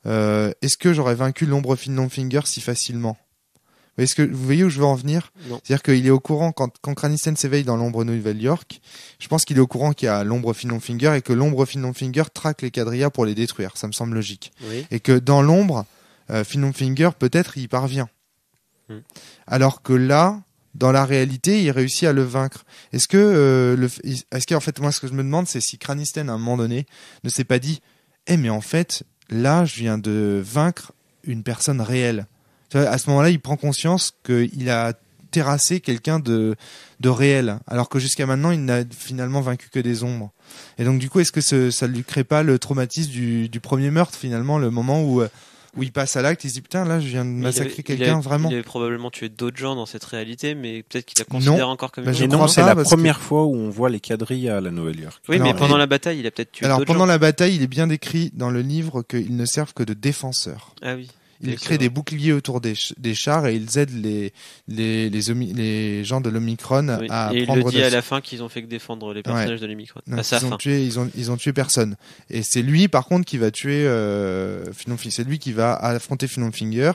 est-ce que j'aurais vaincu l'ombre Finon Finger si facilement? Vous voyez où je veux en venir? Non. C'est-à-dire qu'il est au courant quand Cranisten s'éveille dans l'ombre Nouvelle-York, je pense qu'il est au courant qu'il y a l'ombre Finon Finger et que l'ombre Finon Finger traque les quadrillas pour les détruire, ça me semble logique. Oui. Et que dans l'ombre, Finon Finger peut-être y parvient. Alors que là, dans la réalité, il réussit à le vaincre. Est-ce qu'en fait, moi, ce que je me demande, c'est si Craniston, à un moment donné, ne s'est pas dit, mais en fait, là, je viens de vaincre une personne réelle. Tu vois, à ce moment-là, il prend conscience qu'il a terrassé quelqu'un de réel, alors que jusqu'à maintenant, il n'a finalement vaincu que des ombres. Et donc, du coup, est-ce que ça lui crée pas le traumatisme du premier meurtre, finalement, le moment où il passe à l'acte, il se dit putain, là, je viens de massacrer quelqu'un, vraiment. Il avait probablement tué d'autres gens dans cette réalité, mais peut-être qu'il la considère encore comme Bah, une je autre. crois non, c'est pas, la parce première fois où on voit les quadrilles à la Nouvelle-York. Oui, Alors, mais pendant la bataille, il a peut-être tué Alors, d'autres pendant gens. la bataille, il est bien décrit dans le livre qu'ils ne servent que de défenseurs. Ah oui. Ils Oui, créent c'est des vrai. boucliers autour des chars et ils aident les gens de l'Omicron Oui. à Et il prendre le dit de à la fin qu'ils ont fait que défendre les personnages de l'Omicron. Donc, À sa fin. ils ont tué personne. Et c'est lui, par contre, qui va tuer Finnonfinger. C'est lui qui va affronter Finnonfinger.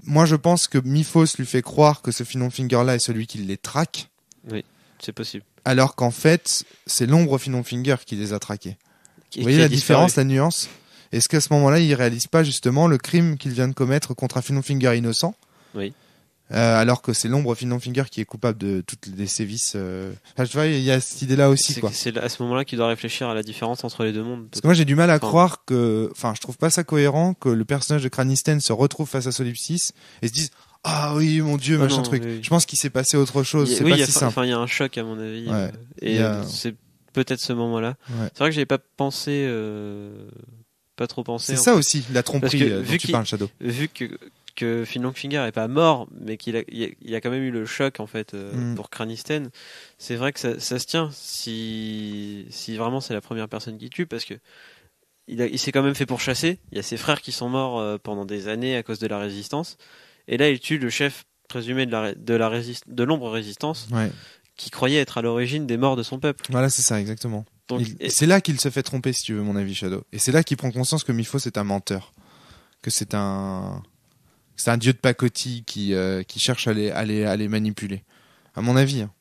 Moi, je pense que Miphos lui fait croire que ce Finnonfinger-là est celui qui les traque, C'est possible. alors qu'en fait, c'est l'ombre Finnonfinger qui les a traqués. Qui- Vous voyez qui a la différence, disparu. la nuance? Est-ce qu'à ce moment-là, il réalise pas justement le crime qu'il vient de commettre contre un Finnonfinger innocent? Oui. Alors que c'est l'ombre Finnonfinger qui est coupable de toutes les sévices. Enfin, tu vois, il y a cette idée-là aussi, quoi. C'est à ce moment-là qu'il doit réfléchir à la différence entre les deux mondes. Parce que moi j'ai du mal à Enfin, croire que, enfin je trouve pas ça cohérent que le personnage de Craniston se retrouve face à Solipsis et se dise ah oui mon dieu Non, machin non, truc. oui. Je pense qu'il s'est passé autre chose, c'est oui, pas il y a, si simple. enfin, il y a un choc à mon avis. Ouais. Et Il y a- c'est peut-être ce moment-là. Ouais. C'est vrai que j'avais pas pensé, pas trop pensé. C'est en ça fait. aussi la tromperie Parce que dont vu tu qu'il- parles Shadow. Vu que Finnonfinger est pas mort, mais il y a quand même eu le choc en fait pour Craniston. C'est vrai que ça se tient si vraiment c'est la première personne qui tue parce que il s'est quand même fait pourchasser. Il y a ses frères qui sont morts pendant des années à cause de la résistance. Et là, il tue le chef présumé de l'ombre résistance Ouais. qui croyait être à l'origine des morts de son peuple. Voilà c'est ça exactement. Donc, C'est là qu'il se fait tromper si tu veux mon avis Shadow. Et c'est là qu'il prend conscience que Miphos est un menteur, que c'est un dieu de pacotille qui cherche à les manipuler. À mon avis. Hein.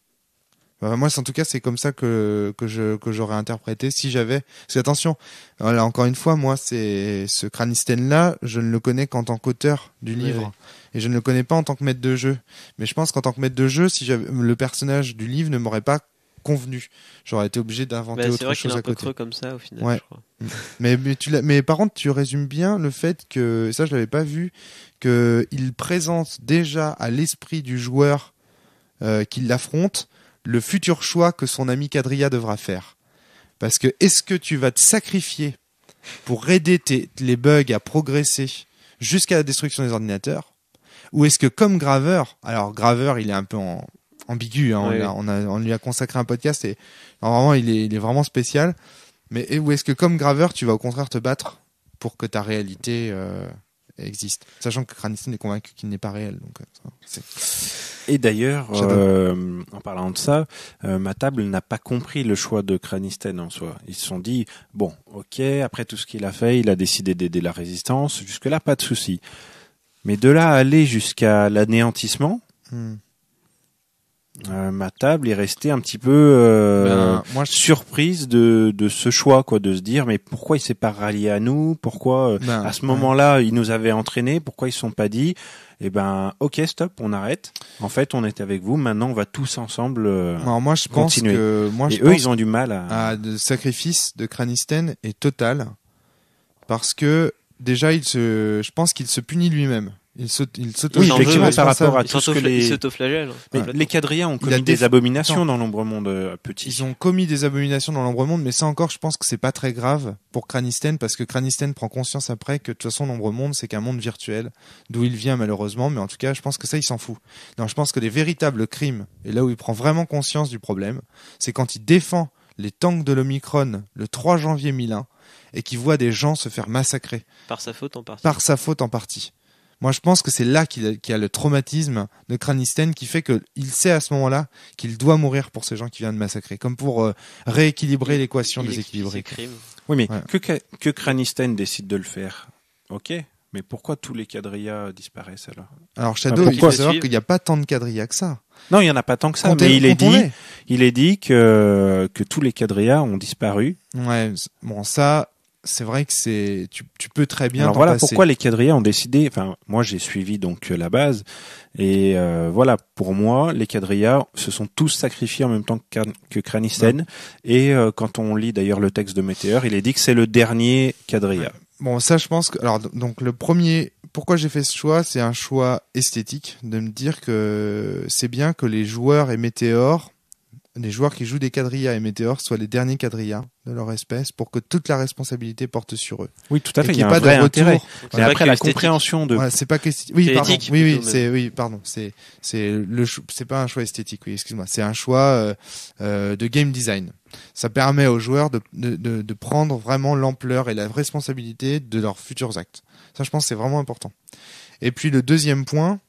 Enfin, moi, en tout cas, c'est comme ça que j'aurais interprété si j'avais. Parce que attention, voilà, encore une fois, moi, c'est ce Craniston là, je ne le connais qu'en tant qu'auteur du livre, et je ne le connais pas en tant que maître de jeu. Mais je pense qu'en tant que maître de jeu, si le personnage du livre ne m'aurait pas convenu, j'aurais été obligé d'inventer c'est autre vrai qu'il chose est un à peu côté. creux comme ça au final, Ouais. je crois. Mais par contre, tu résumes bien le fait que, ça je l'avais pas vu, qu'il présente déjà à l'esprit du joueur qui l'affronte le futur choix que son ami Quadrilla devra faire. Parce que est-ce que tu vas te sacrifier pour aider les bugs à progresser jusqu'à la destruction des ordinateurs, ou est-ce que comme Graveur, alors Graveur il est un peu ambigu, hein, Ouais. on lui a consacré un podcast et vraiment il est vraiment spécial. Mais où est-ce que comme Graveur, tu vas au contraire te battre pour que ta réalité existe, sachant que Craniston est convaincu qu'il n'est pas réel. Donc, Et d'ailleurs, Shadow. en parlant de ça, ma table n'a pas compris le choix de Craniston en soi. Ils se sont dit, bon, ok, après tout ce qu'il a fait, il a décidé d'aider la résistance, jusque-là, pas de souci. Mais de là à aller jusqu'à l'anéantissement, ma table est restée un petit peu moi, surprise de ce choix, quoi, de se dire mais pourquoi il s'est pas rallié à nous, pourquoi à ce moment-là il nous avait entraînés, pourquoi ils se sont pas dit ok stop, on arrête. En fait, on est avec vous, maintenant on va tous ensemble alors moi je pense continuer. que Et eux ils ont du mal à le sacrifice de Craniston est total parce que déjà je pense qu'il se punit lui-même. Il Oui, effectivement, par rapport à Il tout ce que les s'autoflagelle. mais les quadrillas ont Il a commis des déf- abominations Attends. dans l'ombre monde petit. Ils ont commis des abominations dans l'ombre monde, mais ça encore, je pense que c'est pas très grave pour Craniston, parce que Craniston prend conscience après que de toute façon l'ombre monde c'est qu'un monde virtuel, d'où il vient malheureusement, mais en tout cas je pense que ça il s'en fout. Non, je pense que les véritables crimes, et là où il prend vraiment conscience du problème, c'est quand il défend les tanks de l'Omicron le 3 janvier 1001 et qu'il voit des gens se faire massacrer. Par sa faute en partie. Par sa faute en partie. Moi, je pense que c'est là qu'il y a le traumatisme de Craniston qui fait qu'il sait à ce moment-là qu'il doit mourir pour ces gens qui viennent de massacrer, comme pour rééquilibrer l'équation Il déséquilibrée. explique ses crimes. Oui, mais Ouais. que Craniston décide de le faire. Ok, mais pourquoi tous les quadrillas disparaissent alors? Alors, Shadow, Pourquoi il faut savoir suivre qu'il n'y a pas tant de quadrillas que ça. Non, il y en a pas tant que ça, Comptez- mais il est comptons-les. dit que tous les quadrillas ont disparu. Ouais, bon, ça, c'est vrai que tu peux très bien Alors t'en voilà passer. pourquoi les quadrillas ont décidé. Enfin, moi j'ai suivi donc la base Et voilà, pour moi, les quadrillas se sont tous sacrifiés en même temps que Cranisten. Et quand on lit d'ailleurs le texte de Météor, il est dit que c'est le dernier quadrilla. Bon, ça, je pense que, alors, donc, le premier, pourquoi j'ai fait ce choix, c'est un choix esthétique, de me dire que c'est bien que les joueurs et Météor, les joueurs qui jouent des quadrillas et Météor soient les derniers quadrillas de leur espèce pour que toute la responsabilité porte sur eux. Oui, tout à fait. Et Il y a qu'il y ait un pas de vrai retour. intérêt. C'est Mais pas après, que la esthétique. compréhension de... Ouais, c'est pas que, oui, C'est pardon. éthique, Oui, plutôt, c'est, oui, pardon. C'est pas un choix esthétique, oui, excuse-moi. C'est un choix, de game design. Ça permet aux joueurs de prendre vraiment l'ampleur et la responsabilité de leurs futurs actes. Ça, je pense, c'est vraiment important. Et puis, le deuxième point,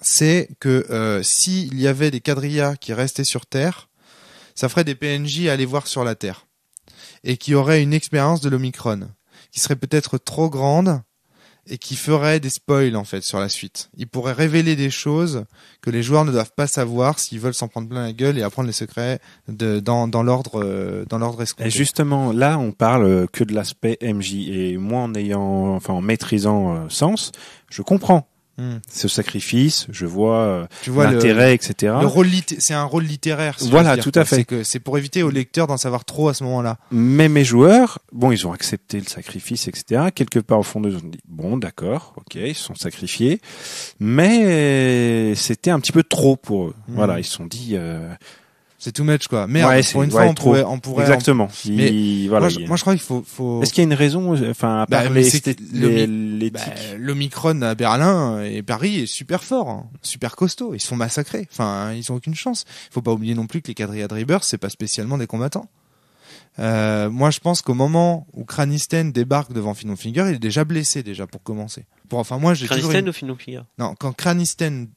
c'est que, s'il y avait des quadrillas qui restaient sur Terre, ça ferait des PNJ à aller voir sur la Terre. Et qui auraient une expérience de l'Omicron, qui serait peut-être trop grande, et qui ferait des spoils, en fait, sur la suite. Ils pourraient révéler des choses que les joueurs ne doivent pas savoir s'ils veulent s'en prendre plein la gueule et apprendre les secrets dans l'ordre escompté. Et justement, là, on parle que de l'aspect MJ. Et moi, en maîtrisant Sens, je comprends ce sacrifice, je vois, Tu vois l'intérêt, etc. Le rôle c'est un rôle littéraire. Si Voilà, je veux dire, tout à fait. C'est que c'est pour éviter aux lecteurs d'en savoir trop à ce moment-là. Mais mes joueurs, bon, ils ont accepté le sacrifice, etc. Quelque part au fond d'eux, ils ont dit, bon, d'accord, ok, ils se sont sacrifiés. Mais c'était un petit peu trop pour eux. Voilà, ils se sont dit... C'est too much, quoi. Merde, ouais, pour une fois, on pourrait. Exactement. Moi, je crois qu'il faut. Est-ce qu'il y a une raison, enfin, à part l'éthique? L'Omicron à Berlin et Paris est super fort, hein, super costaud. Ils se font massacrer. Enfin, ils ont aucune chance. Faut pas oublier non plus que les quadrillas de Rebirth, c'est pas spécialement des combattants. Moi, je pense qu'au moment où Cranisten débarque devant Finnungfinger, il est déjà blessé, pour commencer. Moi, j'ai toujours Cranisten ou Finnungfinger? Non, quand Cranisten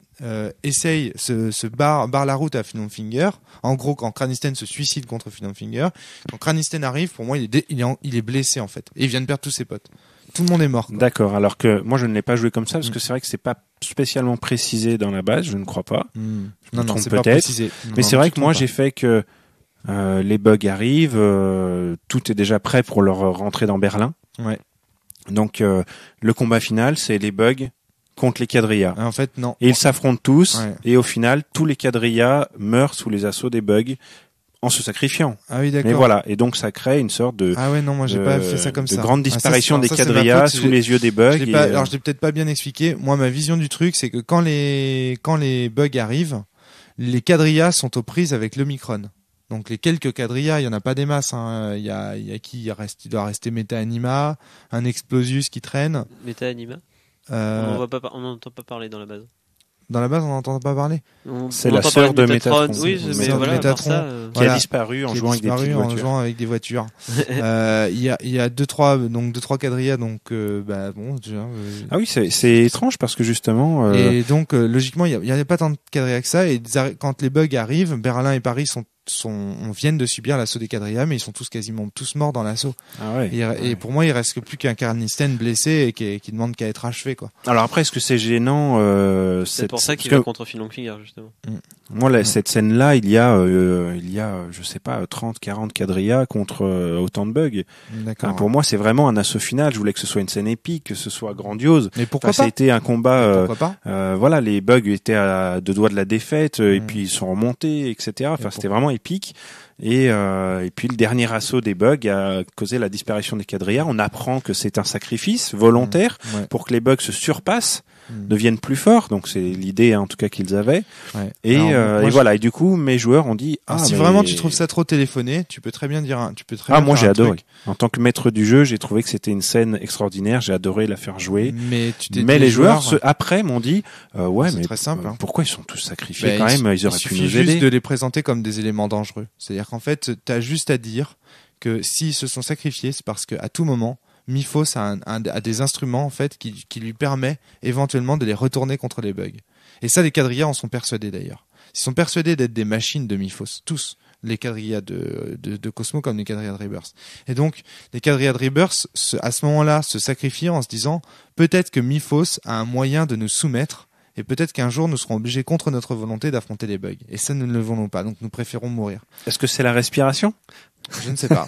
essaye se barre la route à Finnungfinger, en gros, quand Cranisten se suicide contre Finnungfinger, quand Cranisten arrive, pour moi, il est blessé, en fait. Et il vient de perdre tous ses potes. Tout le monde est mort, quoi. D'accord, alors que moi, je ne l'ai pas joué comme ça, parce que c'est vrai que c'est pas spécialement précisé dans la base, je ne crois pas. Je me trompe c'est pas peut-être. précisé. Mais c'est vrai que moi, j'ai fait que les bugs arrivent, tout est déjà prêt pour leur rentrer dans Berlin. Ouais. Donc, le combat final, c'est les bugs contre les quadrillas. En fait, non. Et ils s'affrontent tous, Ouais. et au final, tous les quadrillas meurent sous les assauts des bugs en se sacrifiant. Ah oui, d'accord. Mais voilà, et donc ça crée une sorte de... Ah ouais, non, moi j'ai pas fait ça comme de ça. grande disparition des ça, c'est ma quadrillas faute, sous les yeux des bugs. Alors je l'ai peut-être pas bien expliqué. Moi, ma vision du truc, c'est que quand les bugs arrivent, les quadrillas sont aux prises avec l'Omicron. Donc les quelques quadrillas, il y en a pas des masses. Hein. Il y a qui il doit rester Meta Anima, un Explosius qui traîne. Meta Anima. Euh, On n'entend pas parler dans la base. Dans la base, on n'entend pas parler. C'est on la entend sœur parler de Metatron. Metatron. Oui, mais Sœur de voilà, à part Metatron. ça, qui Voilà. a disparu en Qui est jouant avec des disparu petites en voitures. jouant avec des voitures. Il y a deux trois quadrillas, donc bon. Ah oui, c'est étrange parce que justement... Et donc logiquement, il y a pas tant de quadrillas que ça. Et quand les bugs arrivent, Berlin et Paris viennent de subir l'assaut des quadrillas, mais ils sont quasiment tous morts dans l'assaut. Ah ouais. Et pour moi, il reste que plus qu'un Carnisten blessé et qui demande qu'à être achevé, quoi. Alors après, est-ce que c'est gênant c'est pour ça qu'il parce va que contre Finnungfinger, justement. moi, cette scène-là, il y a, je sais pas, 30, 40 quadrillas contre autant de bugs. D'accord. Enfin, pour moi, c'est vraiment un assaut final. Je voulais que ce soit une scène épique, que ce soit grandiose. Mais pourquoi Ça a pas été un combat. Pourquoi pas Voilà, les bugs étaient à deux doigts de la défaite, et Mm. puis ils sont remontés, etc. Enfin, Et c'était vraiment épique. Et puis le dernier assaut des bugs a causé la disparition des quadrillas. On apprend que c'est un sacrifice volontaire Ouais. pour que les bugs se surpassent, deviennent plus forts. Donc c'est l'idée, hein, en tout cas, qu'ils avaient. Ouais. Et, Alors, moi, et voilà. Et du coup, mes joueurs ont dit si mais- vraiment tu trouves ça trop téléphoné, tu peux très bien dire moi j'ai faire un adoré. truc. En tant que maître du jeu, j'ai trouvé que c'était une scène extraordinaire. J'ai adoré la faire jouer. Mais Les joueurs après m'ont dit ouais, c'est mais très simple, hein. pourquoi ils sont tous sacrifiés Ben, quand même? Ils auraient il pu suffit nous juste aider. de les présenter comme des éléments dangereux. C'est-à-dire qu'en fait, t'as juste à dire que s'ils se sont sacrifiés, c'est parce qu'à tout moment, Miphos a des instruments en fait qui lui permet éventuellement de les retourner contre les bugs. Et ça, les quadrillas en sont persuadés d'ailleurs. Ils sont persuadés d'être des machines de Miphos, tous. Les quadrillas de Cosmo comme les quadrillas de Rebirth. Et donc, les quadrillas de Rebirth, à ce moment-là, se sacrifient en se disant peut-être que Miphos a un moyen de nous soumettre et peut-être qu'un jour nous serons obligés contre notre volonté d'affronter les bugs. Et ça, nous ne le voulons pas, donc nous préférons mourir. Est-ce que c'est la respiration? Je ne sais pas.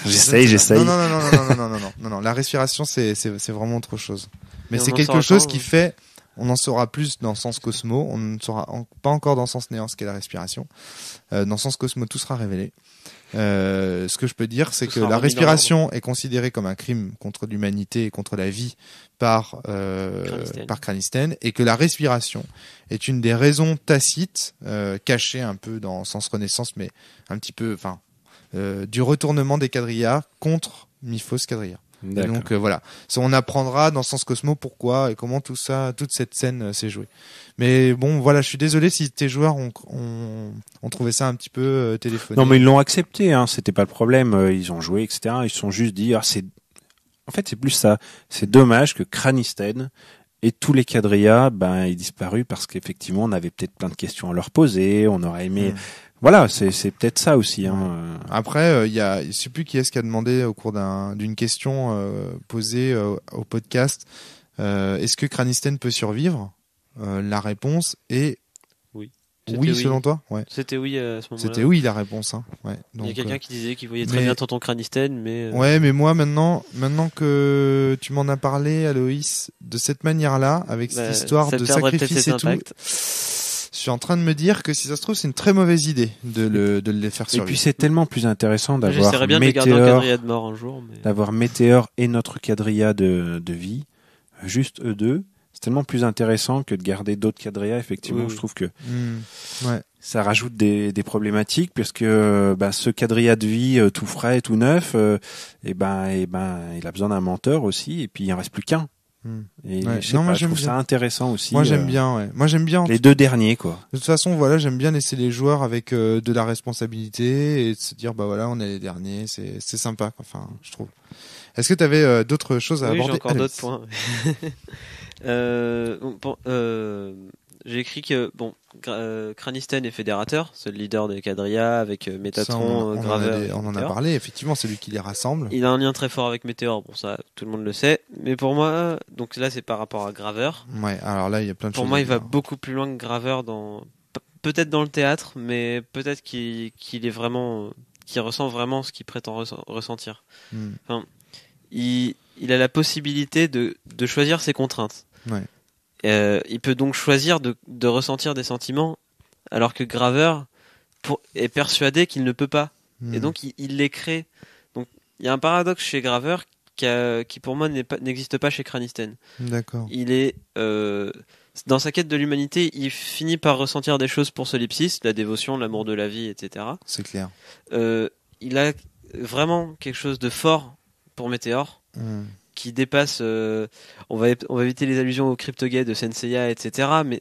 J'essaye. Non. La respiration, c'est vraiment autre chose. Mais Et on c'est en quelque sort chose quand, qui fait On en saura plus dans Sens Cosmo. On ne saura pas encore dans Sens Néant ce qu'est la respiration. Dans Sens Cosmo, tout sera révélé. Ce que je peux dire, c'est Tout que sera la remis dans respiration est considérée comme un crime contre l'humanité et contre la vie par Cranisten, et que la respiration est une des raisons tacites, cachées un peu dans Sens Renaissance, mais un petit peu, du retournement des quadrillas contre Miphos Quadrilla. Et donc voilà, on apprendra dans Sens Cosmo pourquoi et comment tout ça, toute cette scène s'est jouée. Mais bon, voilà, je suis désolé si tes joueurs ont trouvé ça un petit peu téléphoné. Non, mais ils l'ont accepté, hein, c'était pas le problème. Ils ont joué, etc. Ils se sont juste dit, en fait, c'est plus ça. C'est dommage que Cranisten et tous les quadrillas, aient disparu parce qu'effectivement, on avait peut-être plein de questions à leur poser. On aurait aimé. Voilà, c'est peut-être ça aussi. Hein. Après, je sais plus qui est-ce qui a demandé au cours d'une question posée au podcast, est-ce que Cranisten peut survivre? La réponse est oui. Oui, selon toi? Ouais. C'était oui à ce moment-là. C'était oui la réponse. Hein. Ouais. Donc, il y a quelqu'un qui disait qu'il voyait très bien tonton Cranisten, mais... Ouais, mais moi maintenant que tu m'en as parlé, Aloïs, de cette manière-là, avec cette histoire de sacrifice et tout... Je suis en train de me dire que si ça se trouve, c'est une très mauvaise idée de les faire survivre. Et puis c'est tellement plus intéressant d'avoir J'essaierais bien de les garder en quadrilla de mort un jour. Mais... D'avoir Météor et notre quadrilla de vie, juste eux deux. C'est tellement plus intéressant que de garder d'autres quadrillas. Effectivement, je trouve que ça rajoute des problématiques, puisque ce quadrilla de vie tout frais, tout neuf, il a besoin d'un menteur aussi, et puis il en reste plus qu'un. Et je trouve ça intéressant aussi. Moi j'aime bien, ouais. Moi j'aime bien les deux derniers, quoi. De toute façon, voilà, j'aime bien laisser les joueurs avec de la responsabilité et de se dire voilà, on est les derniers, c'est sympa, quoi. Enfin, je trouve. Est-ce que tu avais d'autres choses à aborder? J'ai encore d'autres points. J'ai écrit que Cranisten est fédérateur, c'est le leader des quadrillas avec Métatron, Graveur. On en a parlé, effectivement, c'est lui qui les rassemble. Il a un lien très fort avec Météor, bon ça tout le monde le sait, mais pour moi, donc là c'est par rapport à Graveur. Ouais, alors là il y a plein de choses. Pour moi, il va beaucoup plus loin que Graveur peut-être dans le théâtre, mais peut-être qu'il est vraiment, qu'il ressent vraiment ce qu'il prétend ressentir. Enfin, il a la possibilité de choisir ses contraintes. Ouais. Il peut donc choisir de ressentir des sentiments, alors que Graveur est persuadé qu'il ne peut pas. Et donc il les crée. Donc il y a un paradoxe chez Graveur qui pour moi n'existe pas chez Cranisten. D'accord. Il est dans sa quête de l'humanité, il finit par ressentir des choses pour Solipsiste, la dévotion, l'amour de la vie, etc. C'est clair. Il a vraiment quelque chose de fort pour Météor. Qui dépasse on va éviter les allusions au Crypto-Gay de Senseiya, etc. Mais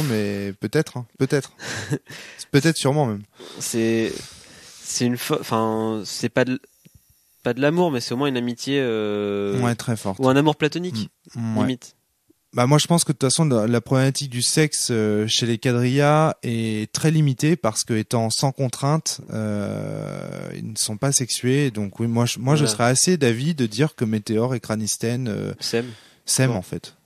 mais peut-être peut-être sûrement même c'est pas de l'amour, mais c'est au moins une amitié très forte, ou un amour platonique limite. Moi je pense que de toute façon la problématique du sexe chez les quadrillas est très limitée parce que étant sans contrainte ils ne sont pas sexués, donc oui moi je serais assez d'avis de dire que Météor et Cranisten s'aiment en fait.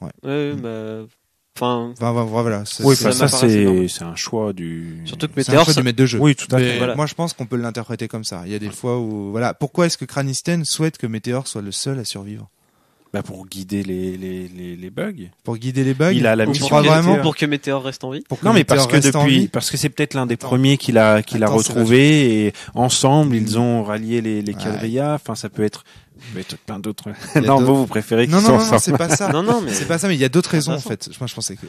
Voilà. C'est un choix du. Surtout que Météor, du maître de jeu. Oui, tout à fait. Voilà. Moi, je pense qu'on peut l'interpréter comme ça. Il y a des fois où, voilà, pourquoi est-ce que Cranisten souhaite que Météor soit le seul à survivre? Pour guider les bugs. Pour guider les bugs. Il a la mission pour que Météor reste en vie. Non, mais parce que c'est peut-être l'un des premiers qu'il a retrouvé et ensemble ils ont rallié les quadrillas. Enfin, ça peut être. Mais plein d'autres. Non, vous préférez qu'ils soient ensemble. Non, c'est pas ça. mais c'est pas ça. Mais il y a d'autres raisons en fait. Moi, je pensais que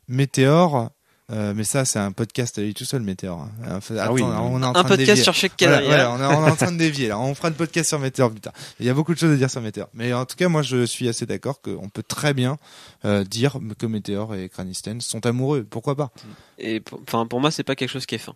Météor. Mais ça, c'est un podcast à lui tout seul, Météor. On est en train un podcast sur chaque quadrilla. On est en train de dévier là. On fera le podcast sur Météor plus tard. Il y a beaucoup de choses à dire sur Météor. Mais en tout cas, moi, je suis assez d'accord qu'on peut très bien dire que Météor et Cranisten sont amoureux. Pourquoi pas? Et pour moi, c'est pas quelque chose qui est fin.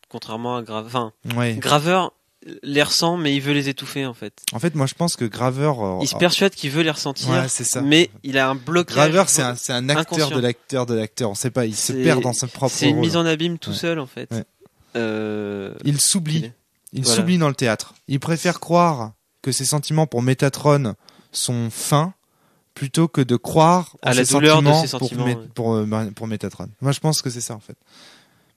Contrairement à Graveur les ressent, mais il veut les étouffer en fait. En fait, moi je pense que Graveur il se persuade qu'il veut les ressentir, c'est ça. Mais il a un blocage. Graveur, c'est un acteur de l'acteur. On sait pas, il se perd dans son propre rôle. C'est une mise en abîme tout seul en fait. Il s'oublie. Il s'oublie dans le théâtre. Il préfère croire que ses sentiments pour Métatron sont fins plutôt que de croire à la douleur de ses sentiments pour Métatron. Moi je pense que c'est ça en fait.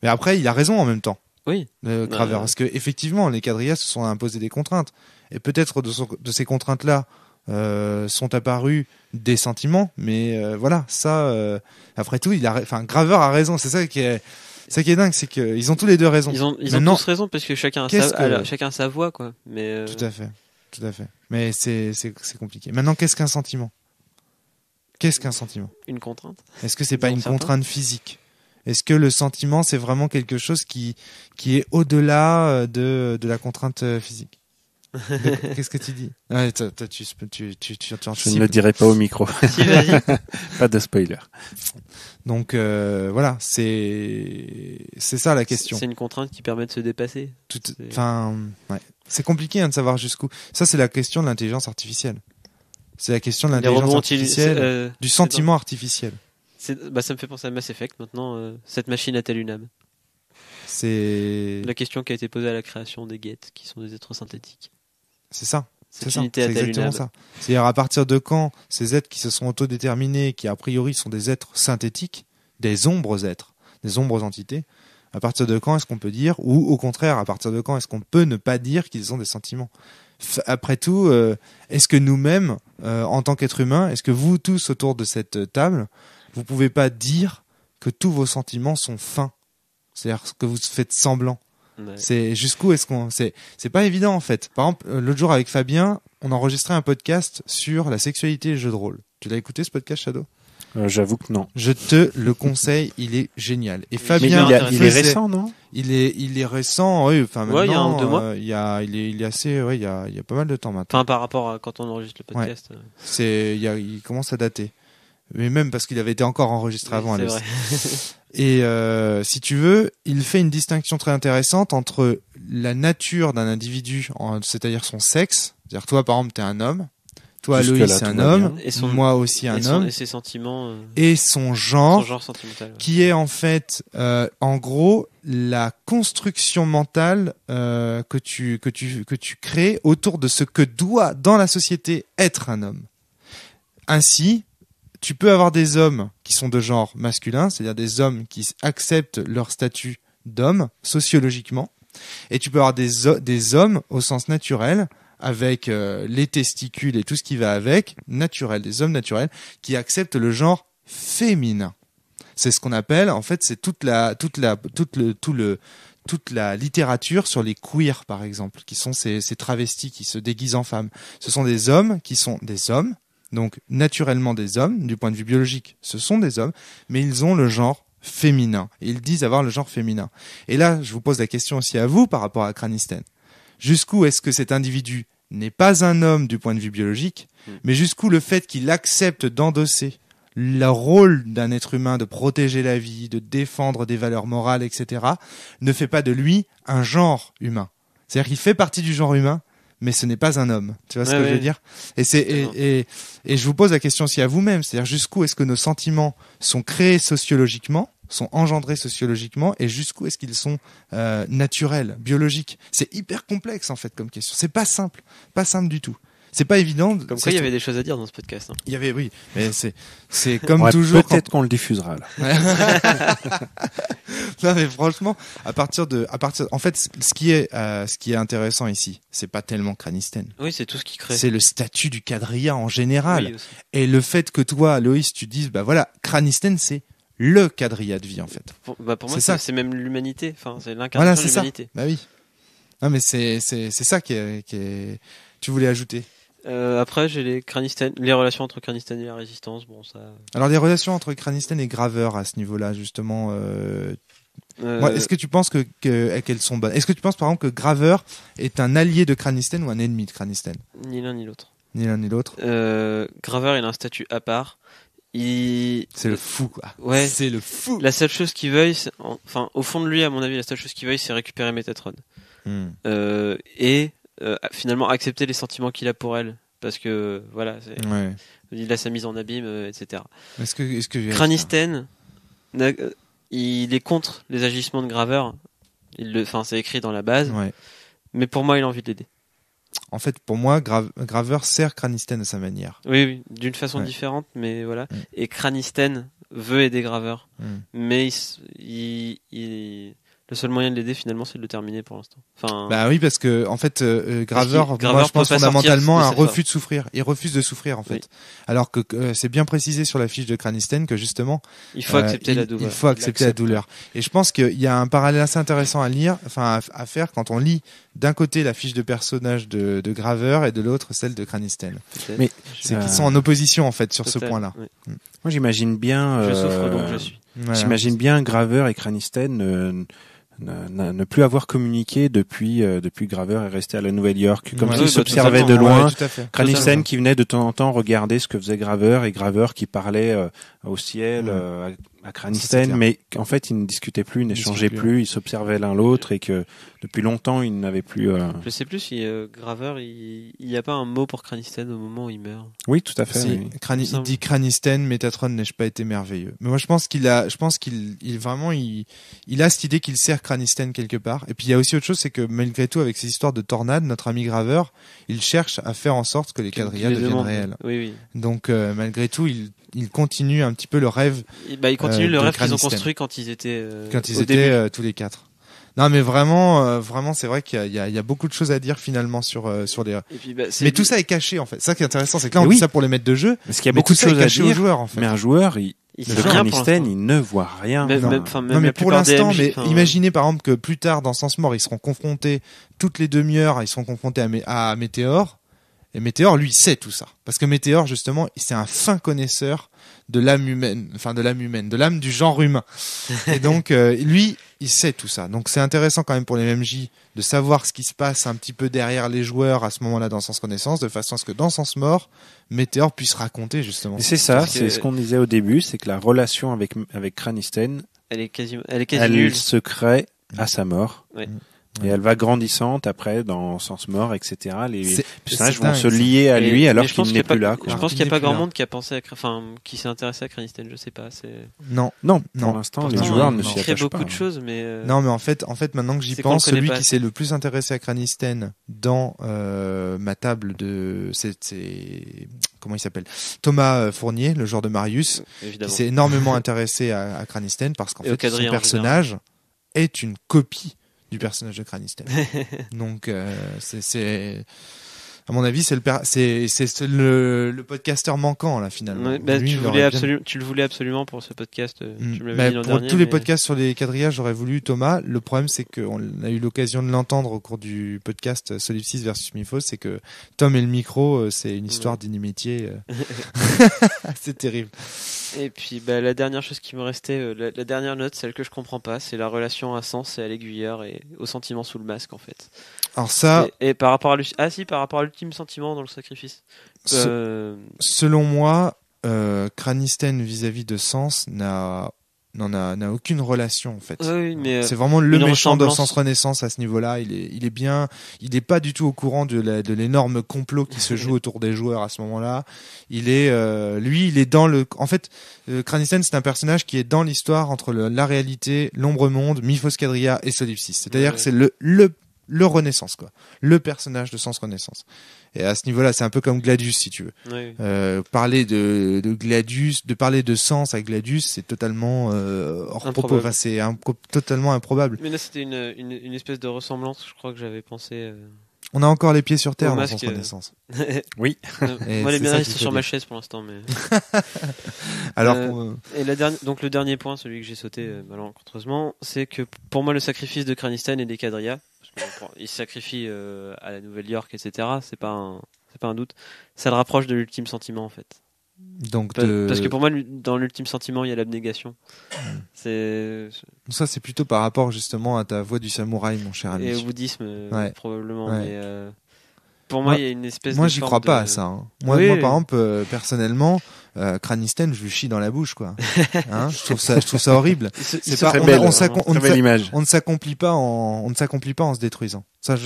Mais après, il a raison en même temps. Oui. Graveur, parce que effectivement, les quadrillas se sont imposés des contraintes, et peut-être de ces contraintes-là, sont apparus des sentiments, mais voilà, ça, après tout, Graveur a raison. C'est ça qui est dingue, c'est qu'ils ont tous les deux raison. Ils ont Maintenant, tous raison parce que chacun a sa voix, quoi. Mais tout à fait. Mais c'est compliqué. Maintenant, qu'est-ce qu'un sentiment? Qu'est-ce qu'un sentiment? Une contrainte. Est-ce que c'est pas Pour une certains. contrainte physique? Est-ce que le sentiment, c'est vraiment quelque chose qui est au-delà de la contrainte physique? Qu'est-ce que tu dis? Ouais, toi, tu Je ne le dirai pas au micro. Si, vas-y. Pas de spoiler. Donc voilà, c'est ça la question. C'est une contrainte qui permet de se dépasser. Enfin, ouais. C'est compliqué de savoir jusqu'où. Ça, c'est la question de l'intelligence artificielle. C'est la question de Les l'intelligence robots artificielle, du sentiment artificiel. ça me fait penser à Mass Effect maintenant. Cette machine a-t-elle une âme? C'est La question qui a été posée à la création des Geth, qui sont des êtres synthétiques. ça. Cette C'est unité a-t-elle une exactement âme? ça. C'est-à-dire à partir de quand ces êtres qui se sont autodéterminés, qui a priori sont des êtres synthétiques, des ombres êtres, des ombres entités, à partir de quand est-ce qu'on peut dire, ou au contraire, à partir de quand est-ce qu'on peut ne pas dire qu'ils ont des sentiments? Après tout, est-ce que nous-mêmes, en tant qu'êtres humains, est-ce que vous tous autour de cette table, vous pouvez pas dire que tous vos sentiments sont fins? C'est-à-dire que vous faites semblant. Ouais. C'est jusqu'où est-ce qu'on c'est pas évident en fait. Par exemple, l'autre jour avec Fabien, on enregistrait un podcast sur la sexualité et les jeux de rôle. Tu l'as écouté ce podcast, Shadow? J'avoue que non. Je te le conseille, il est génial. Et Mais Fabien, il est récent, non? il est récent, oui, enfin maintenant Ouais, il y a 1 ou 2 mois. il est assez, ouais, il y a pas mal de temps maintenant. Enfin, par rapport à quand on enregistre le podcast. Il commence à dater. Mais même parce qu'il avait été encore enregistré avant. C'est Alex. vrai. Et si tu veux, il fait une distinction très intéressante entre la nature d'un individu, c'est-à-dire son sexe. C'est-à-dire toi, par exemple, t'es un homme. Toi, Jusque Loïs, là, c'est tout un va homme. bien. Et son- Moi aussi, un homme. Et ses sentiments. Et son genre, Son genre sentimental. Ouais. qui est en fait, en gros, la construction mentale que tu crées autour de ce que doit, dans la société, être un homme. Ainsi, tu peux avoir des hommes qui sont de genre masculin, c'est-à-dire des hommes qui acceptent leur statut d'homme sociologiquement, et tu peux avoir des hommes au sens naturel, avec les testicules et tout ce qui va avec, naturel, des hommes naturels, qui acceptent le genre féminin. C'est ce qu'on appelle, en fait, c'est toute la littérature sur les queers, par exemple, qui sont ces travestis qui se déguisent en femmes. Ce sont des hommes qui sont des hommes, donc naturellement des hommes, du point de vue biologique, ce sont des hommes, mais ils ont le genre féminin. Et ils disent avoir le genre féminin. Et là, je vous pose la question aussi à vous par rapport à Cranisten. Jusqu'où est-ce que cet individu n'est pas un homme du point de vue biologique, mais jusqu'où le fait qu'il accepte d'endosser le rôle d'un être humain de protéger la vie, de défendre des valeurs morales, etc., ne fait pas de lui un genre humain. C'est-à-dire qu'il fait partie du genre humain, mais ce n'est pas un homme. Tu vois ce que je veux dire? Et je vous pose la question aussi à vous-même, c'est-à-dire jusqu'où est-ce que nos sentiments sont créés sociologiquement, sont engendrés sociologiquement, et jusqu'où est-ce qu'ils sont naturels, biologiques? C'est hyper complexe en fait comme question. C'est pas simple du tout. C'est pas évident. Comme quoi, il y avait des choses à dire dans ce podcast. Hein. Il y avait, oui, mais c'est comme Ouais, toujours. Peut-être qu'on le diffusera là. Non mais franchement, en fait, ce qui est intéressant ici, c'est pas tellement Cranisten. Oui, c'est tout ce qui crée. C'est le statut du quadrilla en général. Oui, aussi. Et le fait que toi, Loïs, tu dises, bah voilà, Cranisten, c'est le quadrilla de vie, en fait. Pour moi, C'est ça. c'est même l'humanité. Enfin, c'est Voilà, l'incarnation c'est de ça. l'humanité. Bah oui. Non, mais c'est ça qui est, tu voulais ajouter. Après, j'ai les relations entre Cranisten et la résistance. Bon, ça. Alors, les relations entre Cranisten et Graveur à ce niveau-là, justement, moi, est-ce que tu penses qu'elles sont bonnes? Est-ce que tu penses, par exemple, que Graveur est un allié de Cranisten ou un ennemi de Cranisten? Ni l'un ni l'autre. Ni l'un ni l'autre. Graveur, il a un statut à part. C'est le fou, quoi. Ouais. C'est le fou. La seule chose qu'il veuille, enfin, au fond de lui, à mon avis, la seule chose qu'il veuille, c'est récupérer Métatron. Et finalement accepter les sentiments qu'il a pour elle. Parce que, voilà, Ouais. il a sa mise en abîme, etc. Est-ce que Cranisten, il est contre les agissements de Graveur. C'est écrit dans la base. Ouais. Mais pour moi, il a envie de l'aider. En fait, pour moi, Graveur sert Cranisten à sa manière. Oui, d'une façon différente, mais voilà. Et Cranisten veut aider Graveur. Mais Le seul moyen de l'aider finalement, c'est de le terminer pour l'instant. Enfin, Bah oui, parce que en fait, Graveur, moi Graveur je pense peut pas fondamentalement sortir un de sa refus de souffrir. Il refuse de souffrir en fait. Oui. Alors que c'est bien précisé sur la fiche de Cranisten que justement, il faut accepter la douleur. il faut accepter la douleur. Et je pense qu'il y a un parallèle assez intéressant à lire, enfin à faire quand on lit d'un côté la fiche de personnage de Graveur et de l'autre celle de Cranisten. Peut-être. Mais C'est qu'ils sont en opposition en fait sur ce Total, point-là. oui. moi, j'imagine bien. Je souffre donc je suis. Voilà. J'imagine bien Graveur et Cranisten ne plus avoir communiqué depuis Graveur est resté à la Nouvelle-York, comme Ouais. s'ils Oui, s'observaient de totalement. loin. Ouais, tout à fait. Cranisten qui venait de temps en temps regarder ce que faisait Graveur et Graveur qui parlait au ciel à Ça, c'est Cranisten, clair. mais qu'en fait ils ne discutaient plus, ils n'échangeaient discutent plus, ils s'observaient l'un l'autre et que depuis longtemps ils n'avaient plus. Je sais plus si Graveur, il y a pas un mot pour Cranisten au moment où il meurt. Oui, tout à fait. Si, oui. il dit Cranisten, Métatron n'ai-je pas été merveilleux. Mais moi je pense qu'il vraiment il a cette idée qu'il sert Cranisten quelque part. Et puis il y a aussi autre chose, c'est que malgré tout avec ces histoires de tornades, notre ami Graveur, il cherche à faire en sorte que les quadrillas Qu'il les deviennent demande. réels. Oui, oui. Donc malgré tout, il continue un petit peu le rêve Il continue le de rêve qu'ils ont Cranisten. construit quand ils étaient quand ils au début. étaient tous les quatre. Non mais vraiment, c'est vrai qu'il y a beaucoup de choses à dire finalement sur les. Et puis, c'est Mais tout ça est caché en fait. Ça qui est intéressant, c'est que là on Oui. dit ça pour les maîtres de jeu, Parce qu'il y a mais beaucoup tout de ça est choses à caché aux dire, joueurs en fait. mais un joueur, il le sait rien pour Cranisten, l'instant. il ne voit rien. Même, Non. même, enfin, même Non mais la pour plupart des l'instant, MJ, mais enfin, imaginez par exemple que plus tard dans Sens Mort, ils seront confrontés toutes les demi-heures, ils seront confrontés à Météor. Et Météor, lui, sait tout ça. Parce que Météor, justement, c'est un fin connaisseur de l'âme humaine, de l'âme du genre humain. Et donc, lui, il sait tout ça. Donc, c'est intéressant quand même pour les MJ de savoir ce qui se passe un petit peu derrière les joueurs à ce moment-là dans Sens Connaissance, de façon à ce que dans Sens Mort, Météor puisse raconter justement. Et c'est ça, Parce que- c'est ce qu'on disait au début, c'est que la relation avec Cranisten, elle est quasi elle nulle. se crée à sa mort. Ouais. Et elle va grandissante après dans Sens Mort, etc. Les C'est- personnages c'est vont dingue, se ça. lier à Et- lui alors mais je pense qu'il qu'il y a n'est plus pas- là. Quoi. Je pense Il qu'il n'y a n'est pas plus grand là. monde qui a pensé qui s'est intéressé à Cranisten, je sais pas. Non. Non, Non. pour l'instant, les Pourtant, joueurs non, ne non. s'y Il crée attachent beaucoup pas. de choses, mais Non, mais en fait, maintenant que j'y c'est qu'on pense, le connaît celui pas qui assez. s'est le plus intéressé à Cranisten dans ma table de, c'est comment il s'appelle, Thomas Fournier, le joueur de Marius, qui évidemment. s'est énormément intéressé à Cranisten parce qu'en Et au fait, quadrilla son en personnage est une copie du personnage de Cranisten. Donc, c'est à mon avis, c'est le podcasteur manquant là finalement. Ouais, bah, Lui, tu il aurait bien- le voulais absolument pour ce podcast. Tu me Bah, l'avais dit l'an pour dernier. tous les mais- podcasts sur les quadrillas, j'aurais voulu Thomas. Le problème, c'est qu'on a eu l'occasion de l'entendre au cours du podcast Solipsis versus Mythos. C'est que Tom et le micro, c'est une histoire d'inimitié. C'est terrible. Et puis bah, la dernière chose qui me restait, la dernière note, celle que je comprends pas, c'est la relation à Sens et à l'aiguilleur et au sentiment sous le masque en fait. Alors ça, Et par rapport à par rapport à l'ultime sentiment dans le sacrifice. selon moi, Cranisten vis-à-vis de Sens n'a aucune relation en fait. Oui, mais C'est vraiment le une méchant de ressemblance. Sens Renaissance à ce niveau-là. Il est bien, il est pas du tout au courant de l'énorme complot qui se joue autour des joueurs à ce moment-là. Il est, lui, il est dans le, en fait, Cranisten, c'est un personnage qui est dans l'histoire entre la réalité, l'ombre monde, Mythos Quadrilla et Solipsis. C'est-à-dire Ouais. que c'est le Renaissance, quoi. Le personnage de Sens Renaissance. Et à ce niveau-là, c'est un peu comme Gladius, si tu veux. oui. Parler de Gladius, de parler de Sens à Gladius, c'est totalement hors propos. Improbable. Enfin, c'est totalement improbable. Mais là, c'était une espèce de ressemblance, je crois que j'avais pensé. On a encore les pieds sur terre Au dans masque, Sens Renaissance. Oui. Et Moi, elle est c'est bien ça restée qu'il sur faut ma dire. chaise pour l'instant, mais. Alors, Et donc le dernier point, celui que j'ai sauté malencontreusement, c'est que pour moi le sacrifice de Cranisten et des quadrillas, parce que il se sacrifie à la Nouvelle-York, etc. C'est pas un doute. Ça le rapproche de l'ultime sentiment en fait. donc Parce que pour moi, dans l'ultime sentiment, il y a l'abnégation. C'est ça, c'est plutôt par rapport justement à ta voix du samouraï, mon cher ami. et au bouddhisme Ouais. probablement. Ouais. Mais pour moi, il y a une espèce. Moi, de j'y forme crois pas de- à ça. Hein. Moi, Oui. par exemple, personnellement, Cranisten, je lui chie dans la bouche, quoi. Hein, je trouve ça horrible. C'est pas, très on, belle, on hein. s'accom- on Très ne belle s'a- image. on ne s'accomplit pas en se détruisant. Ça,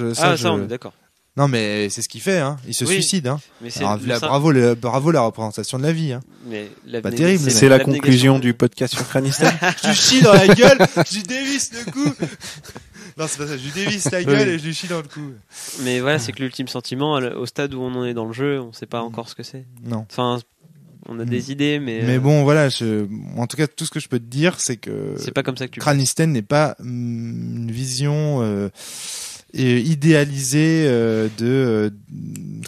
on est d'accord. Non, mais c'est ce qu'il fait, hein. Il se Oui. suicide, hein. Mais c'est Alors, le sein- bravo la représentation de la vie, hein. Mais Pas terrible, C'est la l'abnégation. conclusion du podcast sur Cranisten. Je lui chie dans la gueule, je lui dévisse le cou. Non, c'est pas ça, je lui dévisse la gueule Oui. et je lui chie dans le cou. Mais voilà, c'est que l'ultime sentiment, au stade où on en est dans le jeu, on sait pas encore ce que c'est. Non. Enfin, On a des idées, mais. Mais bon, voilà, en tout cas, tout ce que je peux te dire, c'est que. C'est pas comme ça que tu. Cranisten n'est pas une vision idéalisée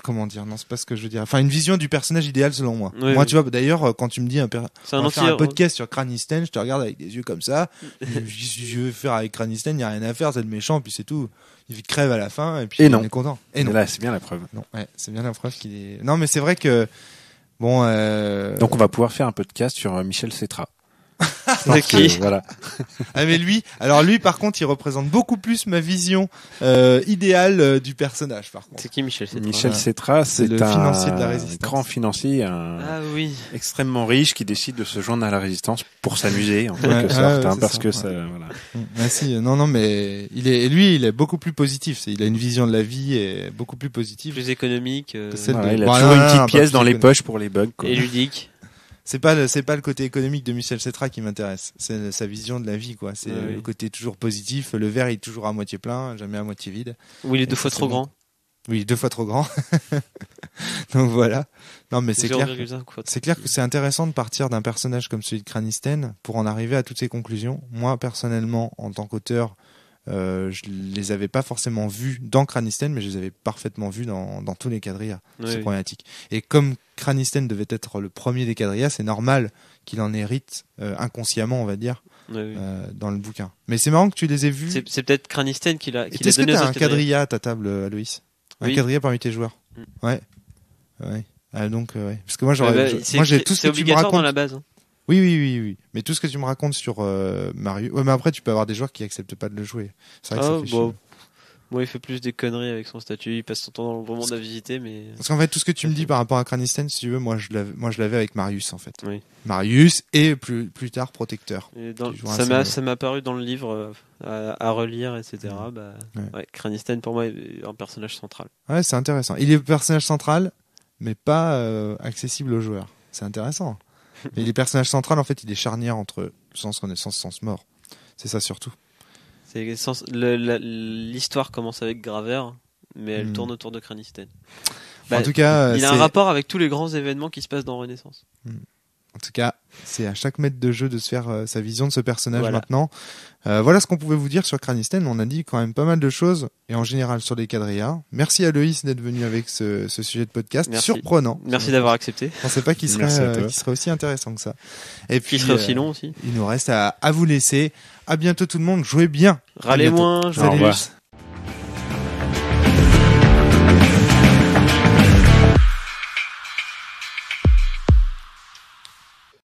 comment dire, non, c'est pas ce que je veux dire. Enfin, une vision du personnage idéal selon moi. Oui, Moi, oui. tu vois, d'ailleurs, quand tu me dis on va faire un podcast sur Cranisten, je te regarde avec des yeux comme ça. Je veux faire avec Cranisten, il y a rien à faire, c'est le méchant, puis c'est tout. Il crève à la fin, et puis on est content. Et non. Là, c'est bien la preuve. Non, ouais, c'est bien la preuve qu'il est. Non, mais c'est vrai que bon. Donc, on va pouvoir faire un podcast sur Michel Cetra. C'est qui voilà. Ah mais lui, par contre, il représente beaucoup plus ma vision idéale du personnage. Par contre, c'est qui Michel Cetra? Michel Cetra, c'est le financier de la Résistance. Grand financier, oui, extrêmement riche qui décide de se joindre à la Résistance pour s'amuser en quelque sorte, parce que ça, voilà. Ah si, non, mais il est beaucoup plus positif. Il a une vision de la vie et beaucoup plus positive, plus économique, voilà, il a toujours une petite pièce dans les poches pour les bugs, quoi. Et ludique. C'est pas le côté économique de Michel Cetra qui m'intéresse. C'est sa vision de la vie, quoi. C'est le côté toujours positif. Le verre il est toujours à moitié plein, jamais à moitié vide. Oui, il est 2 fois trop grand. Oui, 2 fois trop grand. Donc voilà. Non, mais c'est clair. C'est clair que c'est intéressant de partir d'un personnage comme celui de Cranisten pour en arriver à toutes ces conclusions. Moi, personnellement, en tant qu'auteur, je les avais pas forcément vus dans Cranisten, mais je les avais parfaitement vus dans tous les quadrillas, ces problématiques. Et comme Cranisten devait être le premier des quadrillas, c'est normal qu'il en hérite inconsciemment, on va dire, dans le bouquin. Mais c'est marrant que tu les aies vus. C'est peut-être Cranisten qui l'a donné. Est-ce que tu as un quadrilla à ta table, Aloïs? Un quadrilla parmi tes joueurs? Ouais. Ah, donc, ouais. Parce que moi, j'ai tout ce que tu me racontes. C'est obligatoire dans la base. Oui. Mais tout ce que tu me racontes sur Marius. Ouais, mais après, tu peux avoir des joueurs qui acceptent pas de le jouer. C'est vrai que ça fait chier. Moi, il fait plus des conneries avec son statut. Il passe son temps dans le monde à visiter, mais. Parce qu'en fait, tout ce que tu me dis par rapport à Cranisten, si tu veux, moi, je l'avais avec Marius, en fait. Oui. Marius et plus tard Protecteur. Ça m'a paru dans le livre à relire, etc. Cranisten, pour moi, est un personnage central. Ouais, c'est intéressant. Il est personnage central, mais pas accessible aux joueurs. C'est intéressant. Et les personnages centrales, en fait, il est charnière entre sens renaissance, sens mort. C'est ça surtout. L'histoire commence avec Gravert, mais elle tourne autour de Cranisten. En tout cas, il a un rapport avec tous les grands événements qui se passent dans Renaissance. En tout cas, c'est à chaque maître de jeu de se faire sa vision de ce personnage maintenant. Voilà ce qu'on pouvait vous dire sur Cranisten. On a dit quand même pas mal de choses, et en général sur les quadrillas. Merci à Loïs d'être venu avec ce sujet de podcast. Merci. Surprenant. Merci d'avoir accepté. Je pensais pas qu'il serait aussi intéressant que ça. Et puis, qu'il serait aussi long aussi. Il nous reste à vous laisser. À bientôt tout le monde. Jouez bien. Râlez moins. Au revoir.